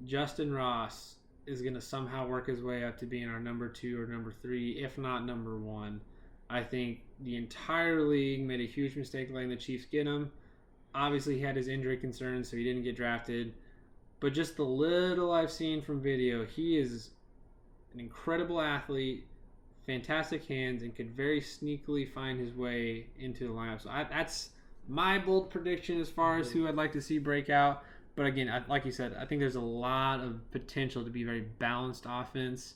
Justin Ross is going to somehow work his way up to being our number 2 or number 3, if not number 1. I think the entire league made a huge mistake letting the Chiefs get him. Obviously, he had his injury concerns, so he didn't get drafted. But just the little I've seen from video, he is an incredible athlete, fantastic hands, and could very sneakily find his way into the lineup. So my bold prediction as far as who I'd like to see break out. But again, like you said, I think there's a lot of potential to be a very balanced offense.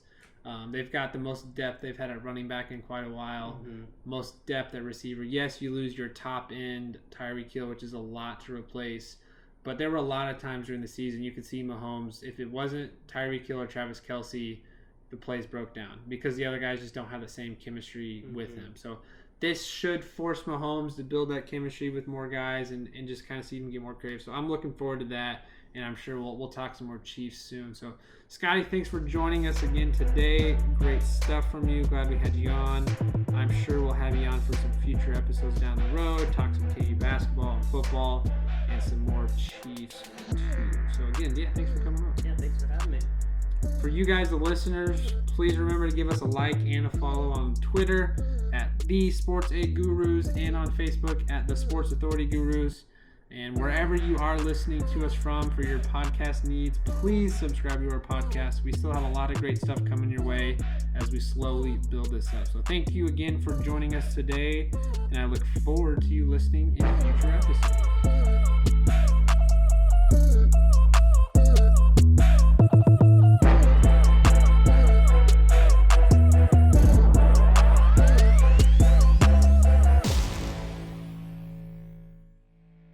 They've got the most depth they've had at running back in quite a while. Most depth at receiver. Yes, you lose your top end Tyreek Hill, which is a lot to replace. But there were a lot of times during the season you could see Mahomes, if it wasn't Tyreek Hill or Travis Kelce, the plays broke down because the other guys just don't have the same chemistry with him. So this should force Mahomes to build that chemistry with more guys and just kind of see him get more creative. So I'm looking forward to that, and I'm sure we'll talk some more Chiefs soon. So, Scotty, thanks for joining us again today. Great stuff from you. Glad we had you on. I'm sure we'll have you on for some future episodes down the road, talk some KU basketball and football, and some more Chiefs too. So, again, thanks for coming on. Yeah, thanks for having me. For you guys, the listeners, please remember to give us a like and a follow on Twitter at The Sports 8 Gurus and on Facebook at The Sports Authority Gurus. And wherever you are listening to us from for your podcast needs, please subscribe to our podcast. We still have a lot of great stuff coming your way as we slowly build this up. So thank you again for joining us today, and I look forward to you listening in future episodes.